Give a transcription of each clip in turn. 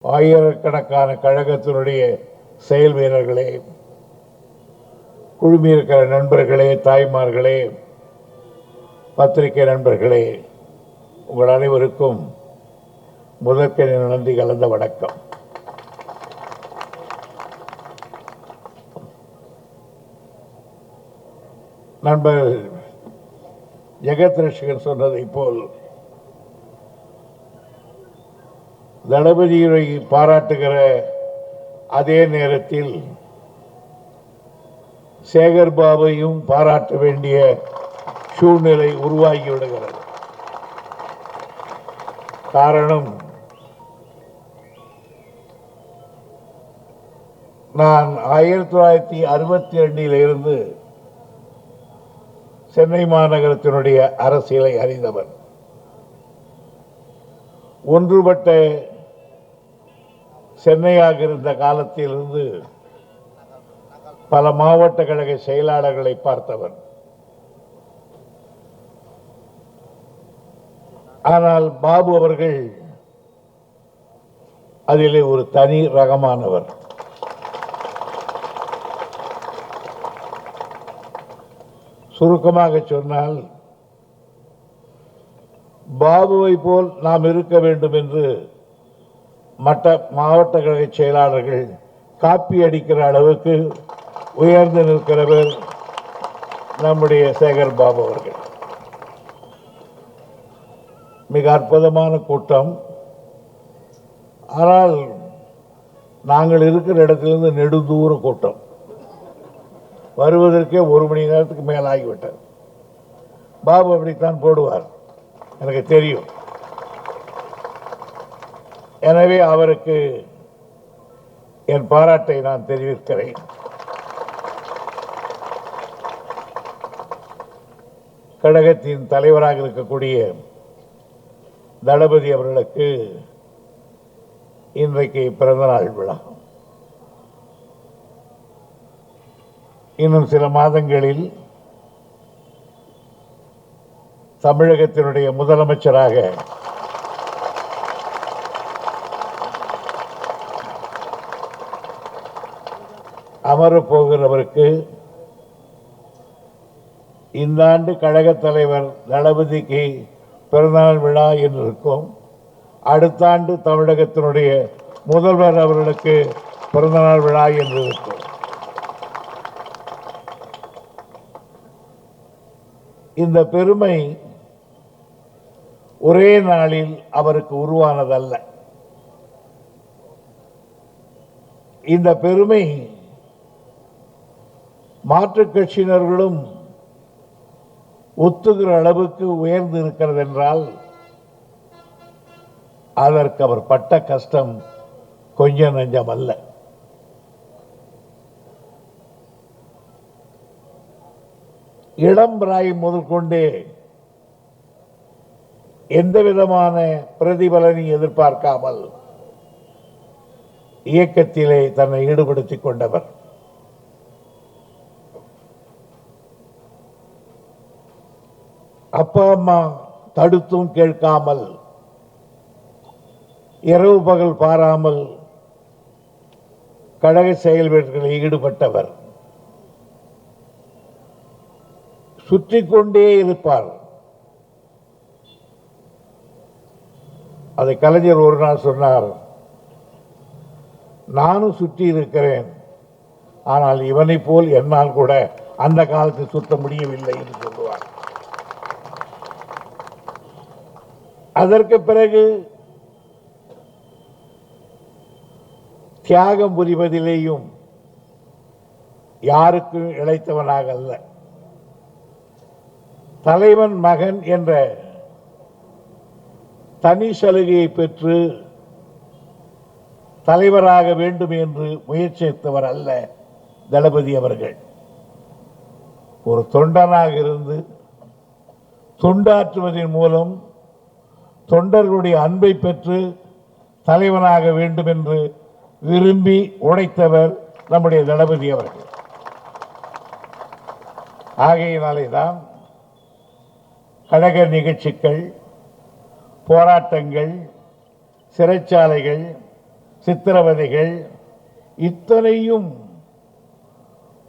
ஆயிரக்கணக்கான கழகத்தினுடைய செயல் வீரர்களே, குழுமியிருக்கிற நண்பர்களே, தாய்மார்களே, பத்திரிகை நண்பர்களே, உங்கள் அனைவருக்கும் முதற்கண் நன்றி கலந்த வணக்கம். நண்பர் ஜெகத் ரட்சகன் சொன்னதை போல் தளபதியை பாராட்டுகிற அதே நேரத்தில் சேகர் பாபையும் பாராட்ட வேண்டிய சூழ்நிலை உருவாகிவிடுகிறது. காரணம், நான் 1962 இருந்து சென்னை மாநகரத்தினுடைய அரசியலை அறிந்தவர். ஒன்றுபட்ட சென்னையாக இருந்த காலத்திலிருந்து பல மாவட்ட கழக செயலாளர்களை பார்த்தவர். ஆனால் பாபு அவர்கள் அதிலே ஒரு தனி ரகமானவர். சுருக்கமாக சொன்னால், பாபுவை போல் நாம் இருக்க வேண்டும் என்று மற்ற மாவட்ட கழக செயலாளர்கள் காப்பி அடிக்கிற அளவுக்கு உயர்ந்து நிற்கிறவர் நம்முடைய சேகர் பாபு அவர்கள். மிக அற்புதமான கூட்டம். ஆனால் நாங்கள் இருக்கிற இடத்திலிருந்து நெடுந்தூர கூட்டம். வருவதற்கே 1 மணி நேரத்துக்கு மேலாகிவிட்டது. பாபு அப்படித்தான் போடுவார், எனக்கு தெரியும். எனவே அவருக்கு என் பாராட்டை நான் தெரிவிக்கிறேன். கழகத்தின் தலைவராக இருக்கக்கூடிய தளபதி அவர்களுக்கு இன்றைக்கு பிறந்தநாள் விழா. இன்னும் சில மாதங்களில் தமிழகத்தினுடைய முதலமைச்சராக அமரப்போகிறவருக்கு இந்த ஆண்டு கழக தலைவர் தளபதிக்கு பிறந்தநாள் விழா என்று இருக்கும். அடுத்த ஆண்டு தமிழகத்தினுடைய முதல்வர் அவர்களுக்கு பிறந்தநாள் விழா என்று இருக்கும். இந்த பெருமை ஒரே நாளில் அவருக்கு உருவானதல்ல. இந்த பெருமை மாற்றுக் கட்சியினர்களும் ஒத்துகிற அளவுக்கு உயர்ந்து இருக்கிறது என்றால் அதற்கு அவர் பட்ட கஷ்டம் கொஞ்சம் நஞ்சம் அல்ல. இளம் பிராயம் முதல் கொண்டே எந்த விதமான பிரதிபலனை எதிர்பார்க்காமல் இயக்கத்திலே தன்னை ஈடுபடுத்திக் கொண்டவர். அப்பா அம்மா தடுத்தும் கேட்காமல், இரவு பகல் பாராமல் கழக செயல் வீரர்களில் ஈடுபட்டவர். சுற்றி கொண்டே இருப்பார். அதை கலைஞர் ஒரு நாள் சொன்னார், நானும் சுற்றி இருக்கிறேன், ஆனால் இவனை போல் என்னால் கூட அந்த காலத்தில் சுற்ற முடியவில்லை என்று சொல்லுவார். அதற்கு பிறகு தியாகம் புரிவதிலேயும் யாருக்கும் இழைத்தவனாக அல்ல. தலைவன் மகன் என்ற தனி சலுகையை பெற்று தலைவராக வேண்டும் என்று முயற்சித்தவர் அல்ல தளபதி அவர்கள். ஒரு தொண்டனாக இருந்து தொண்டாற்றுவதன் மூலம் தொண்டர்களுடைய அன்பை பெற்று தலைவனாக வேண்டும் என்று விரும்பி உழைத்தவர் நம்முடைய தளபதி அவர்கள். ஆகையினாலே தான் கழக நிகழ்ச்சிகள், போராட்டங்கள், சிறைச்சாலைகள், சித்திரவதைகள், இத்தனையும்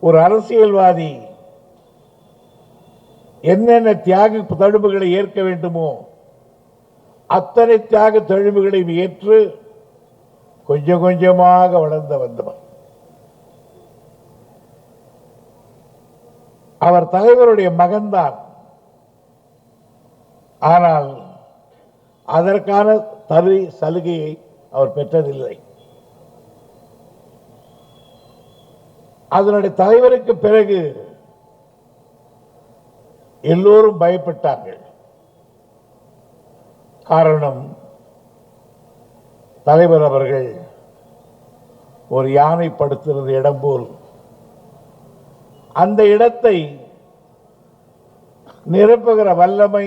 ஒரு அரசியல்வாதி என்னென்ன தியாக தழும்புகளை ஏற்க வேண்டுமோ அத்தனை தியாக தழும்புகளையும் ஏற்று கொஞ்சம் கொஞ்சமாக வளர்ந்து வந்தவர். அவர் தலைவருடைய மகன்தான். ஆனால் அதற்கான சலுகையை அவர் பெற்றதில்லை. அதனுடைய தலைவருக்கு பிறகு எல்லோரும் பயப்பட்டார்கள். காரணம், தலைவர் அவர்கள் ஒரு யானை படுத்திருந்த இடம் போல் அந்த இடத்தை நிரப்புகிற வல்லமை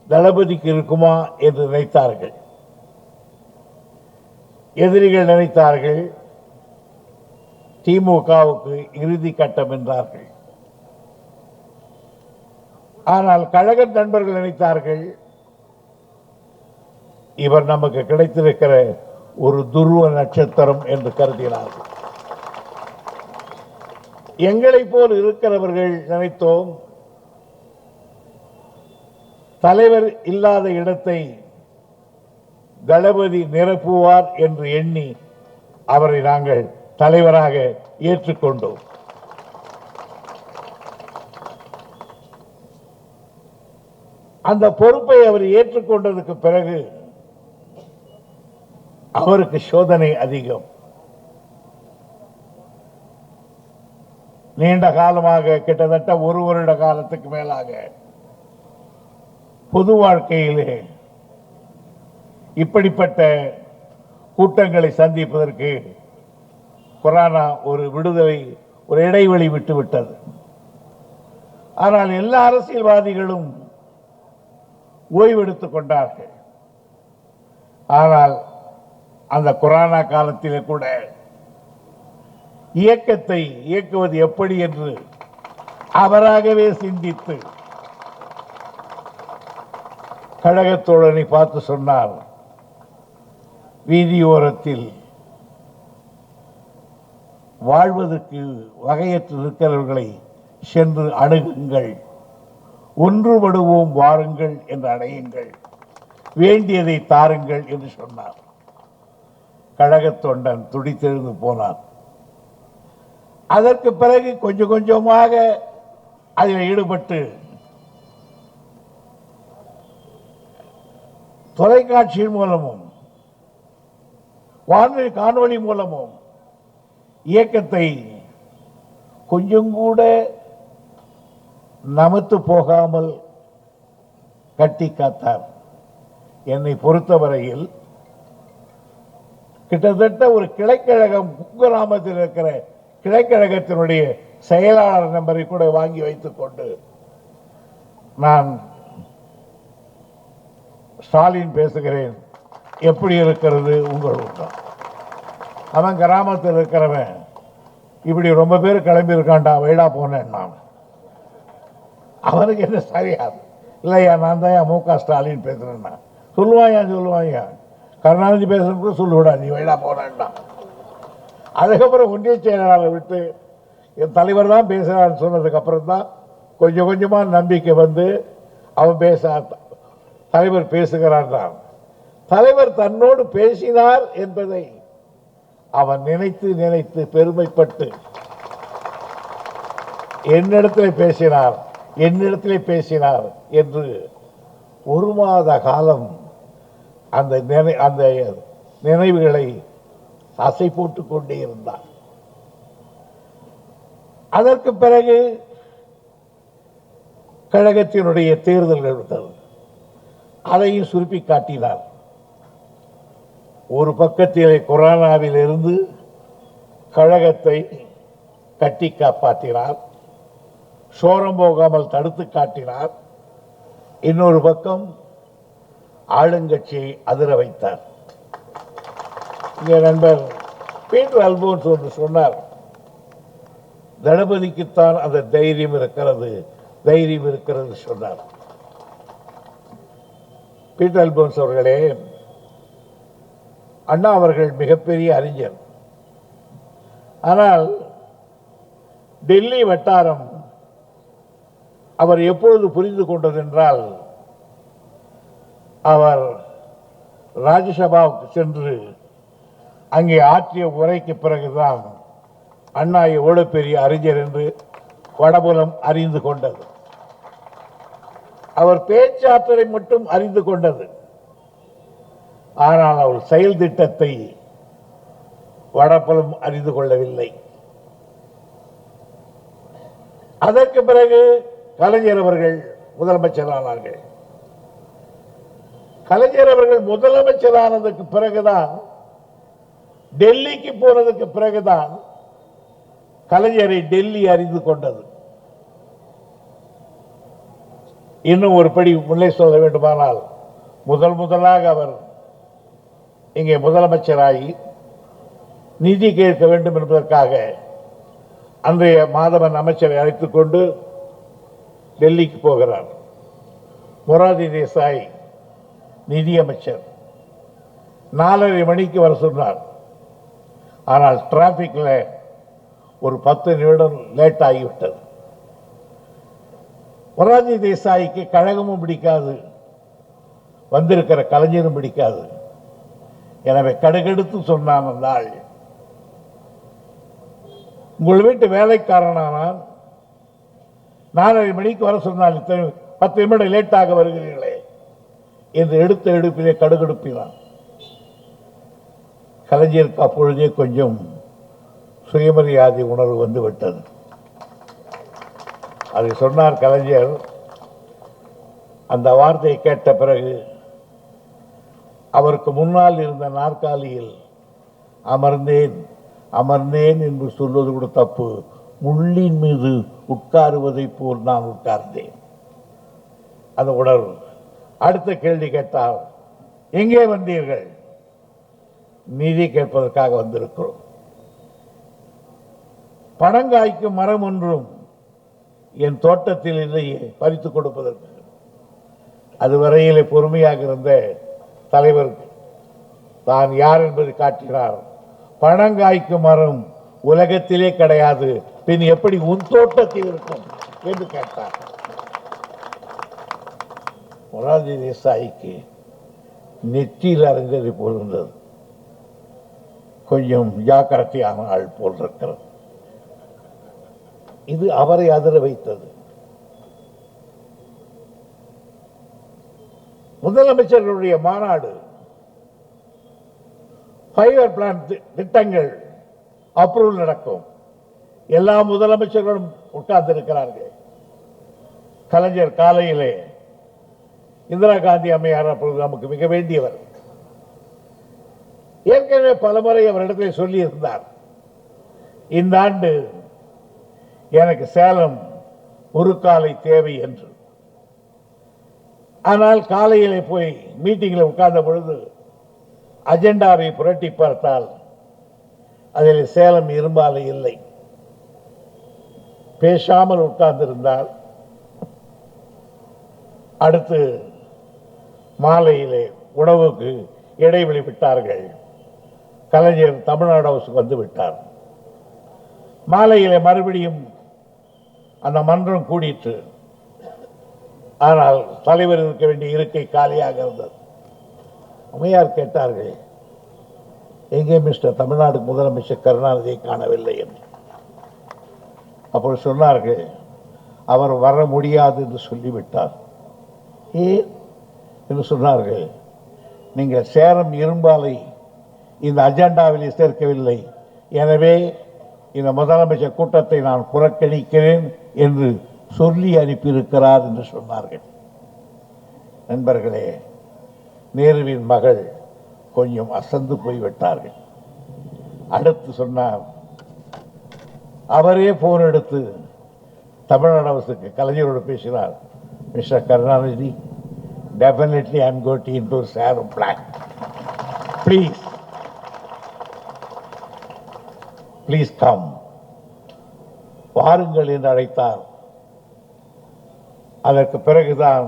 தளபதிக்கு இருக்குமா என்று நினைத்தார்கள். எதிரிகள் நினைத்தார்கள் திமுகவுக்கு இறுதி கட்டம் என்றார்கள். ஆனால் கழக நண்பர்கள் நினைத்தார்கள் இவர் நமக்கு கிடைத்திருக்கிற ஒரு துருவ நட்சத்திரம் என்று கருதினார்கள். எங்களை போல் இருக்கிறவர்கள் நினைத்தோம் தலைவர் இல்லாத இடத்தை தளபதி நிரப்புவார் என்று எண்ணி அவரை நாங்கள் தலைவராக ஏற்றுக்கொண்டோம். அந்த பொறுப்பை அவர் ஏற்றுக்கொண்டதுக்கு பிறகு அவருக்கு சோதனை அதிகம். நீண்ட காலமாக கிட்டத்தட்ட ஒரு வருட காலத்துக்கு மேலாக பொது வாழ்க்கையிலே இப்படிப்பட்ட கூட்டங்களை சந்திப்பதற்கு கொரோனா ஒரு விடுதலை, ஒரு இடைவெளி விட்டுவிட்டது. ஆனால் எல்லா அரசியல்வாதிகளும் ஓய்வெடுத்துக் கொண்டார்கள். ஆனால் அந்த கொரோனா காலத்திலே கூட இயக்கத்தை இயக்குவது எப்படி என்று அவராகவே சிந்தித்து கழகத்தோழனை பார்த்து சொன்னார், வீதியோரத்தில் வாழ்வதற்கு வகையற்று இருக்கிறவர்களை சென்று அணுகுங்கள், ஒன்றுபடுவோம் வாருங்கள் என்று அடையுங்கள், வேண்டியதை தாருங்கள் என்று சொன்னார். கழகத் தொண்டன் துடித்தெழுந்து போனார். அதற்கு பிறகு கொஞ்சம் கொஞ்சமாக அதில் ஈடுபட்டு தொலைக்காட்சி மூலமும் வானொலி காணொளி மூலமும் இயக்கத்தை கொஞ்சம் கூட நமத்து போகாமல் கட்டி காத்தார். என்னை பொறுத்தவரையில் கிட்டத்தட்ட ஒரு கிளைக்கழகம் குக்கிராமத்தில் இருக்கிற கிளைக்கழகத்தினுடைய செயலாளர் நம்பரை கூட வாங்கி வைத்துக் கொண்டு நான் ஸ்டாலின் பேசுகிறேன், எப்படி இருக்கிறது உங்கள் ஊட்டம்? அவன் கிராமத்தில் இருக்கிறவன் இப்படி ரொம்ப பேர் கிளம்பி இருக்கான்டா, வைடா போனேன் நான். அவனுக்கு என்ன சரியாது இல்லையா? நான் தான் மு.க. ஸ்டாலின் பேசுறேன்னா சொல்லுவாயா கருணாநிதி பேசுறது கூட சொல்லுவிடா, நீ வைடா போனேன்னா. அதுக்கப்புறம் ஒன்றிய செயலாளரை விட்டு என் தலைவர் தான் பேசுறான்னு சொன்னதுக்கு அப்புறம் தான் கொஞ்சம் கொஞ்சமா நம்பிக்கை வந்து அவன் தலைவர் பேசுகிறான் தான். தலைவர் தன்னோடு பேசினார் என்பதை அவன் நினைத்து நினைத்து பெருமைப்பட்டு என்னிடத்திலே பேசினார் என்று ஒரு மாத காலம் அந்த நினைவுகளை அசை போட்டுக் கொண்டே இருந்தார். அதற்கு பிறகு கழகத்தினுடைய தேர்தல்கள் விட்டது. அதையும் சுருப்பி காட்டினார். ஒரு பக்கத்திலே கொரோனாவில் இருந்து கழகத்தை கட்டி காப்பாற்றினார், சோரம் போகாமல் தடுத்து காட்டினார். இன்னொரு பக்கம் ஆளுங்கட்சியை அதிர வைத்தார். இங்கே நண்பர் பீட்டர் அல்போன்ஸ் ஒன்று சொன்னார், தளபதிக்குத்தான் அந்த தைரியம் இருக்கிறது சொன்னார். பீட்டர் அல்போன்ஸ் அவர்களே, அண்ணா அவர்கள் மிகப்பெரிய அறிஞர். ஆனால் டெல்லி வட்டாரம் அவர் எப்பொழுது புரிந்து கொண்டதென்றால், அவர் ராஜ்யசபாவுக்கு சென்று அங்கே ஆற்றிய உரைக்கு பிறகுதான் அண்ணா எவ்வளவு பெரிய அறிஞர் என்று வடபுலம் அறிந்து கொண்டது. அவர் பேச்சாற்றலை மட்டும் அறிந்து கொண்டது. ஆனால் அவர் செயல் திட்டத்தை வடபுலம் அறிந்து கொள்ளவில்லை. அதற்கு பிறகு கலைஞர் அவர்கள் முதலமைச்சரானார்கள். கலைஞர் அவர்கள் முதலமைச்சரானதுக்கு பிறகுதான், டெல்லிக்கு போனதுக்கு பிறகுதான் கலைஞரை டெல்லி அறிந்து கொண்டது. இன்னும் ஒரு படி முன்னே சொல்ல வேண்டுமானால், முதலாக அவர் இங்கே முதலமைச்சராகி நிதி கேட்க வேண்டும் என்பதற்காக அன்றைய மாதவன் அமைச்சரை அழைத்துக் கொண்டு டெல்லிக்கு போகிறார். மொரார்ஜி தேசாய் நிதியமைச்சர் 4:30 மணிக்கு வர சொன்னார். ஆனால் டிராபிக்ல ஒரு 10 நிமிடம் லேட் ஆகிவிட்டது. மொரார்ஜி தேசாய்க்கு கழகமும் பிடிக்காது, வந்திருக்கிற கலைஞரும் பிடிக்காது. எனவே கடுகெடுத்து சொன்னான் அந்த ஆள், உங்கள் வீட்டு வேலைக்காரனானால் 4:30 மணிக்கு வர சொன்னால் 10 நிமிடம் லேட்டாக வருகிறீர்களே என்று எடுத்த எடுப்பிலே கடுகெடுப்பினான். கலைஞருக்கு அப்பொழுதே கொஞ்சம் சுயமரியாதை உணர்வு வந்து விட்டது. அதை சொன்னார் கலைஞர். அந்த வார்த்தையை கேட்ட பிறகு அவருக்கு முன்னால் இருந்த நாற்காலியில் அமர்ந்தேன் என்று சொல்வது கூட தப்பு. முள்ளின் மீது உட்காருவதை போல் நான் உட்கார்ந்தேன். அந்த உணர்வு. அடுத்த கேள்வி கேட்டால், எங்கே வந்தீர்கள்? நிதி கேட்பதற்காக வந்திருக்கிறோம். பணங்காய்க்கும் மரம் ஒன்றும் என் தோட்டத்தில் இல்லையே பறித்துக் கொடுப்பதற்கு. அதுவரையிலே பொறுமையாக இருந்த தலைவர் தான் யார் என்பதை காட்டுகிறார். பணங்காய்க்கும் மரம் உலகத்திலே கிடையாது, பின் எப்படி உன் தோட்டத்தில் இருக்கும் என்று கேட்டார். மொரார்ஜி தேசாய்க்கு நெற்றியில் அறிந்ததை போல் இருந்தது. கொஞ்சம் ஜாக்கிரதையான ஆள் போல் இருக்கிறது. இது அவரை அதிர வைத்தது. முதலமைச்சர்களுடைய மாநாடு, ஃபைவர் பிளான் திட்டங்கள் அப்ரூவல் நடக்கும். எல்லா முதலமைச்சர்களும் உட்கார்ந்து இருக்கிறார்கள். கலைஞர் காலையிலே, இந்திரா காந்தி அம்மையார் அப்பொழுது நமக்கு மிக வேண்டியவர், ஏற்கனவே பலமுறை அவரிடத்தில் சொல்லி இருந்தார், இந்த ஆண்டு எனக்கு சேலம் ஒரு காலை தேவை என்று. ஆனால் காலையிலே போய் மீட்டிங்கில் உட்கார்ந்த பொழுது அஜெண்டாவை புரட்டி பார்த்தால் அதில் சேலம் இரும்பாலை இல்லை. பேசாமல் உட்கார்ந்திருந்தால் அடுத்து மாலையிலே உணவுக்கு இடைவெளி விட்டார்கள். கலைஞர் தமிழ்நாடு ஹவுஸுக்கு வந்து விட்டார். மாலையிலே மறுபடியும் அந்த மன்றம் கூடிற்று. ஆனால் தலைவர் இருக்க வேண்டிய இருக்கை காலியாக இருந்தது. அம்மையார் கேட்டார்கள், எங்கே மிஸ்டர் தமிழ்நாடு முதலமைச்சர் கருணாநிதியை காணவில்லை என்று. அப்பொழுது சொன்னார்கள், அவர் வர முடியாது என்று சொல்லிவிட்டார். ஏன் என்று சொன்னார்கள், நீங்கள் சேலம் இரும்பாலை இந்த அஜெண்டாவில் சேர்க்கவில்லை, எனவே இந்த முதலமைச்சர் கூட்டத்தை நான் புறக்கணிக்கிறேன் என்று சொல்லி அனுப்பியிருக்கிறார் என்று சொன்னார்கள். நண்பர்களே, நேருவின் மகள் கொஞ்சம் அசந்து போய்விட்டார்கள். அடுத்து சொன்னார், அவரே போன் எடுத்து தமிழ்நாடு அரசுக்கு கலைஞரோடு பேசினார். Mister Karunanidhi, definitely I am going into Salem plan. Please come. வாருங்கள் என்று அழைத்தார். அதற்கு பிறகுதான்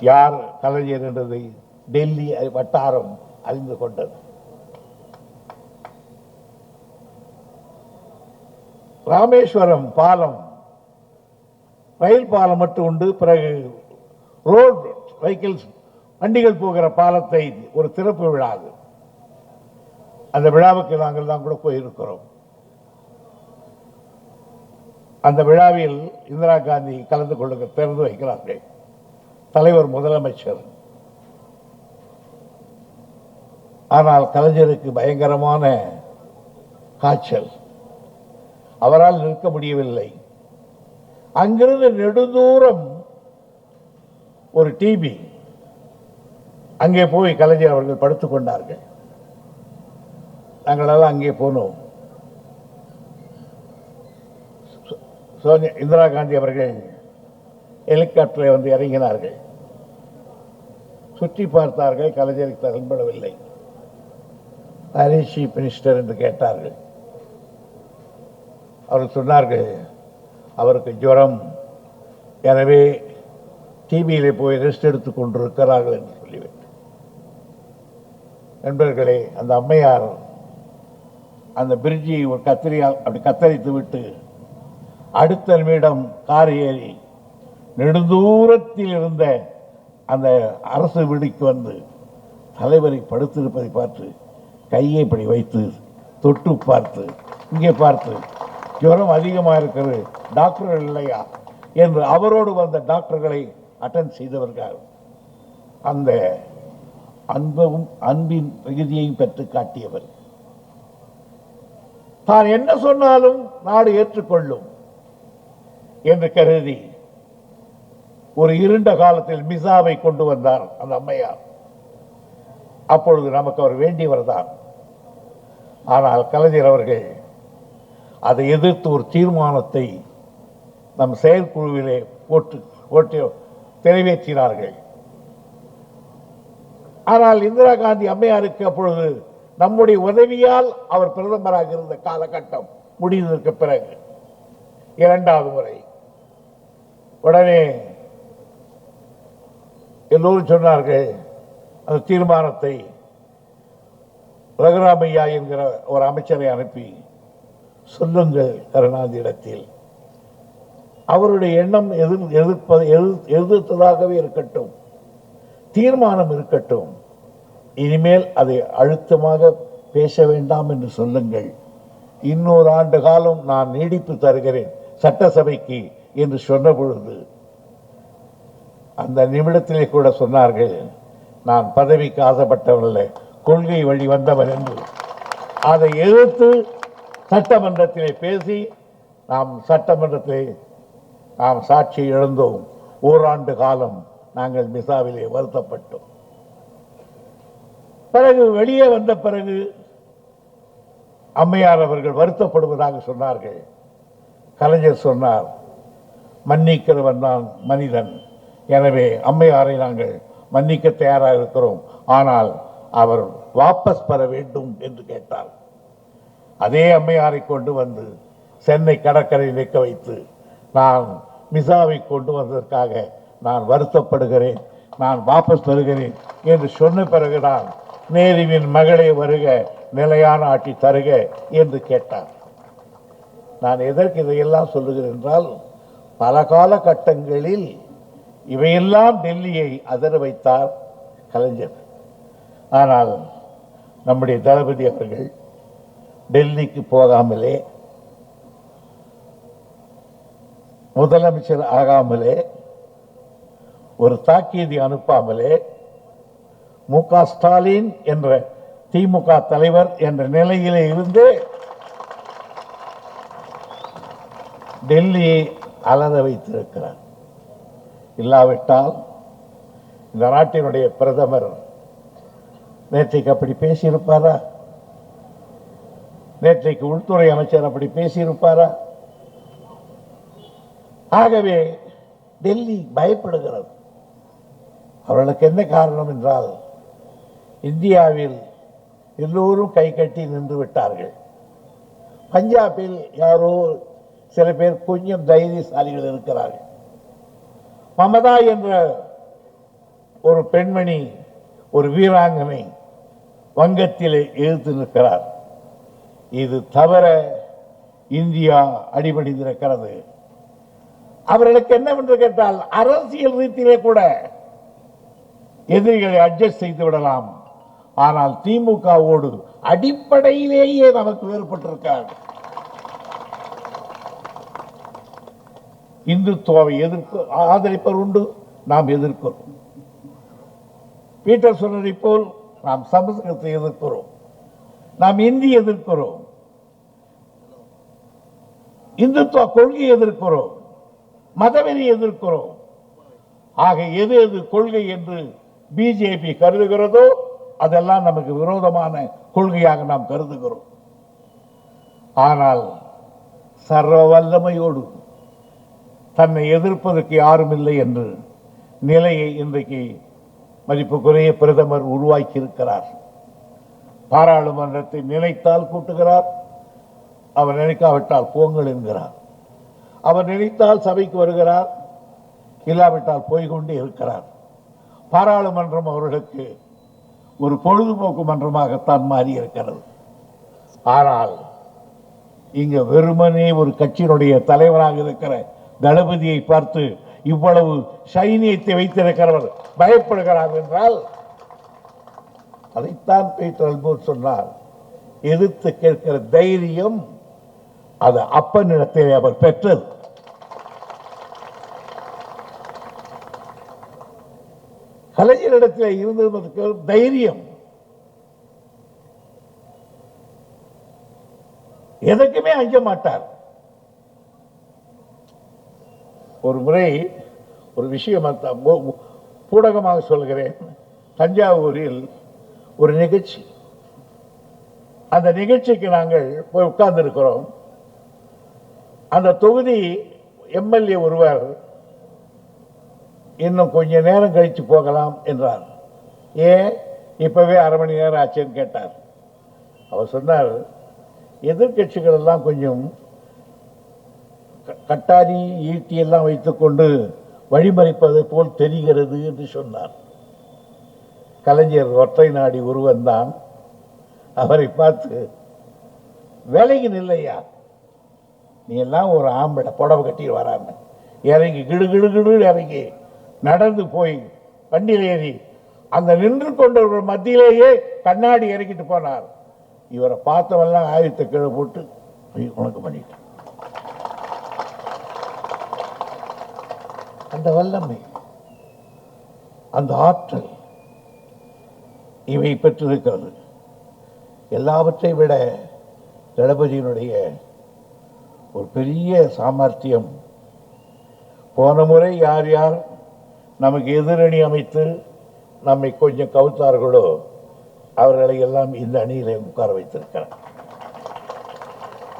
யார் கலைஞர் என்றதை டெல்லி வட்டாரம் அறிந்து கொண்டது. ராமேஸ்வரம் பாலம் ரயில் பாலம் மட்டும் உண்டு. பிறகு ரோட் வெஹிக்கிள்ஸ் வண்டிகள் போகிற பாலத்தை ஒரு திறப்பு விழா. அந்த விழாவுக்கு நாங்கள் தான் கூட போயிருக்கிறோம். அந்த விழாவில் இந்திரா காந்தி கலந்து கொள்ள திறந்து வைக்கிறார்கள். தலைவர் முதலமைச்சர். ஆனால் கலைஞருக்கு பயங்கரமான காய்ச்சல். அவரால் நிற்க முடியவில்லை. அங்கிருந்து நெடுந்தூரம் ஒரு டிபி. அங்கே போய் கலைஞர் அவர்கள் படுத்துக் கொண்டார்கள். நாங்களெல்லாம் அங்கே போனோம். இந்திரா காந்தி அவர்கள் ஹெலிகாப்டரை வந்து இறங்கினார்கள். சுற்றி பார்த்தார்கள். கலைஞருக்கு தென்படவில்லை. சீஃப் மினிஸ்டர் என்று கேட்டார்கள். அவர்கள் சொன்னார்கள் அவருக்கு ஜுரம், எனவே டிவியிலே போய் ரெஸ்ட் எடுத்துக் கொண்டிருக்கிறார்கள் என்று சொல்லிவிட்டு. நண்பர்களே, அந்த அம்மையார் அந்த பிரிட்ஜை ஒரு கத்திரியால் அப்படி கத்தரித்து விட்டு அடுத்த நிமிடம் கார் ஏறி நெடுந்தூரத்தில் இருந்த அந்த அரசு விடுதிக்கு வந்து தலைவரை படுத்திருப்பதை பார்த்து கையை இப்படி வைத்து தொட்டு பார்த்து, இங்கே பார்த்து, ஜுரம் அதிகமாக இருக்கிறது, டாக்டர்கள் இல்லையா என்று அவரோடு வந்த டாக்டர்களை அட்டென்ட் செய்தவர்கள் அந்த அன்பின் மிகுதியையும் பெற்று காட்டியவர். தான் என்ன சொன்னாலும் நாடு ஏற்றுக்கொள்ளும் என்று கருதி ஒரு இருண்ட காலத்தில் மிசாவை கொண்டு வந்தார் அந்த அம்மையார். அப்பொழுது நமக்கு அவர் வேண்டியவர் தான். ஆனால் கலைஞர் அவர்கள் அதை எதிர்த்து ஒரு தீர்மானத்தை நம் செயற்குழுவிலே போட்டு நிறைவேற்றினார்கள். ஆனால் இந்திரா காந்தி அம்மையாருக்கு அப்பொழுது நம்முடைய உதவியால் அவர் பிரதமராக இருந்த காலகட்டம் முடிந்ததற்கு பிறகு இரண்டாவது முறை உடனே எல்லோரும் சொன்னார்கள், அந்த தீர்மானத்தை ரகுராமையா என்கிற ஒரு அமைச்சரை அனுப்பி சொல்லுங்கள் கருணாநிதியிடத்தில். அவருடைய எண்ணம் எதிர்த்ததாகவே இருக்கட்டும், தீர்மானம் இருக்கட்டும், இனிமேல் அதை அழுத்தமாக பேச வேண்டாம் என்று சொல்லுங்கள். இன்னொரு ஆண்டு காலம் நான் நீடிப்பு தருகிறேன் சட்டசபைக்கு என்று சொன்ன பொழுது அந்த நிமிடத்திலே கூட சொன்னார்கள், நான் பதவிக்கு ஆசைப்பட்டவன், கொள்கை வழி வந்தவன் என்று. அதை எதிர்த்து சட்டமன்றத்திலே பேசி நாம் சட்டமன்றத்திலே நாம் சாட்சி இழந்தோம். ஓராண்டு காலம் நாங்கள் மிசாவிலே வருத்தப்பட்டோம். பிறகு வெளியே வந்த பிறகு அம்மையார் அவர்கள் வருத்தப்படுவதாக சொன்னார்கள். கலைஞர் சொன்னார், மன்னிக்கிறவன் தான் மனிதன், எனவே அம்மையாரை நாங்கள் மன்னிக்க தயாராக இருக்கிறோம், ஆனால் அவர் வாபஸ் பெற வேண்டும் என்று கேட்டார். அதே அம்மையாரை கொண்டு வந்து சென்னை கடற்கரை நிற்க வைத்து நான் மிசாவை கொண்டு வந்ததற்காக நான் வருத்தப்படுகிறேன், நான் வாபஸ் பெறுகிறேன் என்று சொன்ன பிறகுதான் நேருவின் மகளே வருக, நிலையான ஆட்சி தருக என்று கேட்டார். நான் எதற்கு இதையெல்லாம் சொல்லுகிறேன் என்றால், பல காலகட்டங்களில் இவையெல்லாம் டெல்லியை அதிர வைத்தார் கலைஞர். ஆனால் நம்முடைய தளபதி அவர்கள் டெல்லிக்கு போகாமலே, முதலமைச்சர் ஆகாமலே, ஒரு தாக்கீது அனுப்பாமலே, மு.க. ஸ்டாலின் என்ற திமுக தலைவர் என்ற நிலையிலே இருந்து டெல்லியை அலற வைத்திருக்கிறார். இல்லாவிட்டால் இந்த நாட்டினுடைய பிரதமர் நேற்றைக்கு அப்படி பேசியிருப்பாரா? நேற்றைக்கு உள்துறை அமைச்சர் அப்படி பேசியிருப்பாரா? ஆகவே டெல்லி பயப்படுகிறது. அவர்களுக்கு என்ன காரணம் என்றால், இந்தியாவில் எல்லோரும் கை கட்டி நின்று விட்டார்கள். பஞ்சாபில் யாரோ சில பேர் கொஞ்சம் தைரியசாலிகள் இருக்கிறார்கள். மமதா என்ற ஒரு பெண்மணி, ஒரு வீராங்கனை வங்கத்தில் எதிர்த்து நிற்கிறார். இது தவிர இந்தியா அடிபணிந்திருக்கிறது. அவர்களுக்கு என்னவென்று கேட்டால் அரசியல் ரீதியிலே கூட எதிரிகளை அட்ஜஸ்ட் செய்து விடலாம். ஆனால் திமுகவோடு அடிப்படையிலேயே நமக்கு வேறுபட்டிருக்காங்க. இந்துத்துவாவை ஆதரிப்பவர் உண்டு, நாம் எதிர்க்கிறோம். பீட்டர் சொன்னதை போல் நாம் சமஸ்கிருதத்தை எதிர்க்கிறோம், நாம் இந்தி எதிர்க்கிறோம், இந்துத்துவ கொள்கை எதிர்க்கிறோம், மதவெறி எதிர்க்கிறோம். ஆக எது எது கொள்கை என்று பிஜேபி கருதுகிறதோ அதெல்லாம் நமக்கு விரோதமான கொள்கையாக நாம் கருதுகிறோம். ஆனால் சர்வ வல்லமையோடு தன்னை எதிர்ப்பதற்கு யாரும் இல்லை என்று நிலையை இன்றைக்கு மதிப்புக்குரிய பிரதமர் உருவாக்கி இருக்கிறார். பாராளுமன்றத்தை நினைத்தால் கூட்டுகிறார், அவர் நினைக்காவிட்டால் போங்கள் என்கிறார். அவர் நினைத்தால் சபைக்கு வருகிறார், இல்லாவிட்டால் போய்கொண்டே இருக்கிறார். பாராளுமன்றம் அவர்களுக்கு ஒரு பொழுதுபோக்கு மன்றமாகத்தான் மாறி இருக்கிறது. ஆனால் இங்க வெறுமனே ஒரு கட்சியினுடைய தலைவராக இருக்கிற தளபதியை பார்த்து இவ்வளவு சைனியத்தை வைத்திருக்கிறவர் பயப்படுகிறார் என்றால் அதைத்தான் பீட்டர் அல்போர்ட் சொன்னார். எதிர்த்து கேட்கிற தைரியம் அது அப்பனிடத்தில் அவர் பெற்றது. கலைஞரிடத்தில் இருந்ததற்கு தைரியம். எதற்குமே அஞ்ச மாட்டார். ஒரு முறை ஒரு விஷயம் பூடகமாக சொல்கிறேன். தஞ்சாவூரில் ஒரு நிகழ்ச்சி, அந்த நிகழ்ச்சிக்கு நாங்கள் போய் உட்கார்ந்து இருக்கிறோம். அந்த தொகுதி எம்எல்ஏ ஒருவர் இன்னும் கொஞ்ச நேரம் கழிச்சு போகலாம் என்றார். ஏன் இப்பவே அரை மணி நேரம் ஆச்சுன்னு கேட்டார். அவர் சொன்னார், எதிர்கட்சிகள் எல்லாம் கொஞ்சம் கட்டாரி ஈட்டி எல்லாம் வைத்துக்கொண்டு வழிமறிப்பதை போல் தெரிகிறது என்று சொன்னார். கலைஞர் ஒற்றை நாடி ஒருவன் தான். அவரை பார்த்து, வேலைக்கு நில்லையா, நீ எல்லாம் ஒரு ஆம்பளை, புடவை கட்டிட்டு வராம இறங்கி கிடு கிடு கிடு இறங்கி நடந்து போய் வண்டியில் ஏறி அந்த நின்று கொண்டவர்கள் மத்தியிலேயே கண்ணாடி இறக்கிட்டு போனார். இவரை பார்த்தவெல்லாம் ஆயுதத்தை கீழே போட்டு உனக்கு பண்ணிட்டான். அந்த வல்லமை, அந்த ஆற்றல் இவை பெற்றிருக்கிறது. எல்லாவற்றை விட தளபதியினுடைய ஒரு பெரிய சாமர்த்தியம், போன முறை யார் யார் நமக்கு எதிரணி அமைத்து நம்மை கொஞ்சம் கவுத்தார்களோ அவர்களை எல்லாம் இந்த அணியில உட்கார வைத்திருக்கிறார்.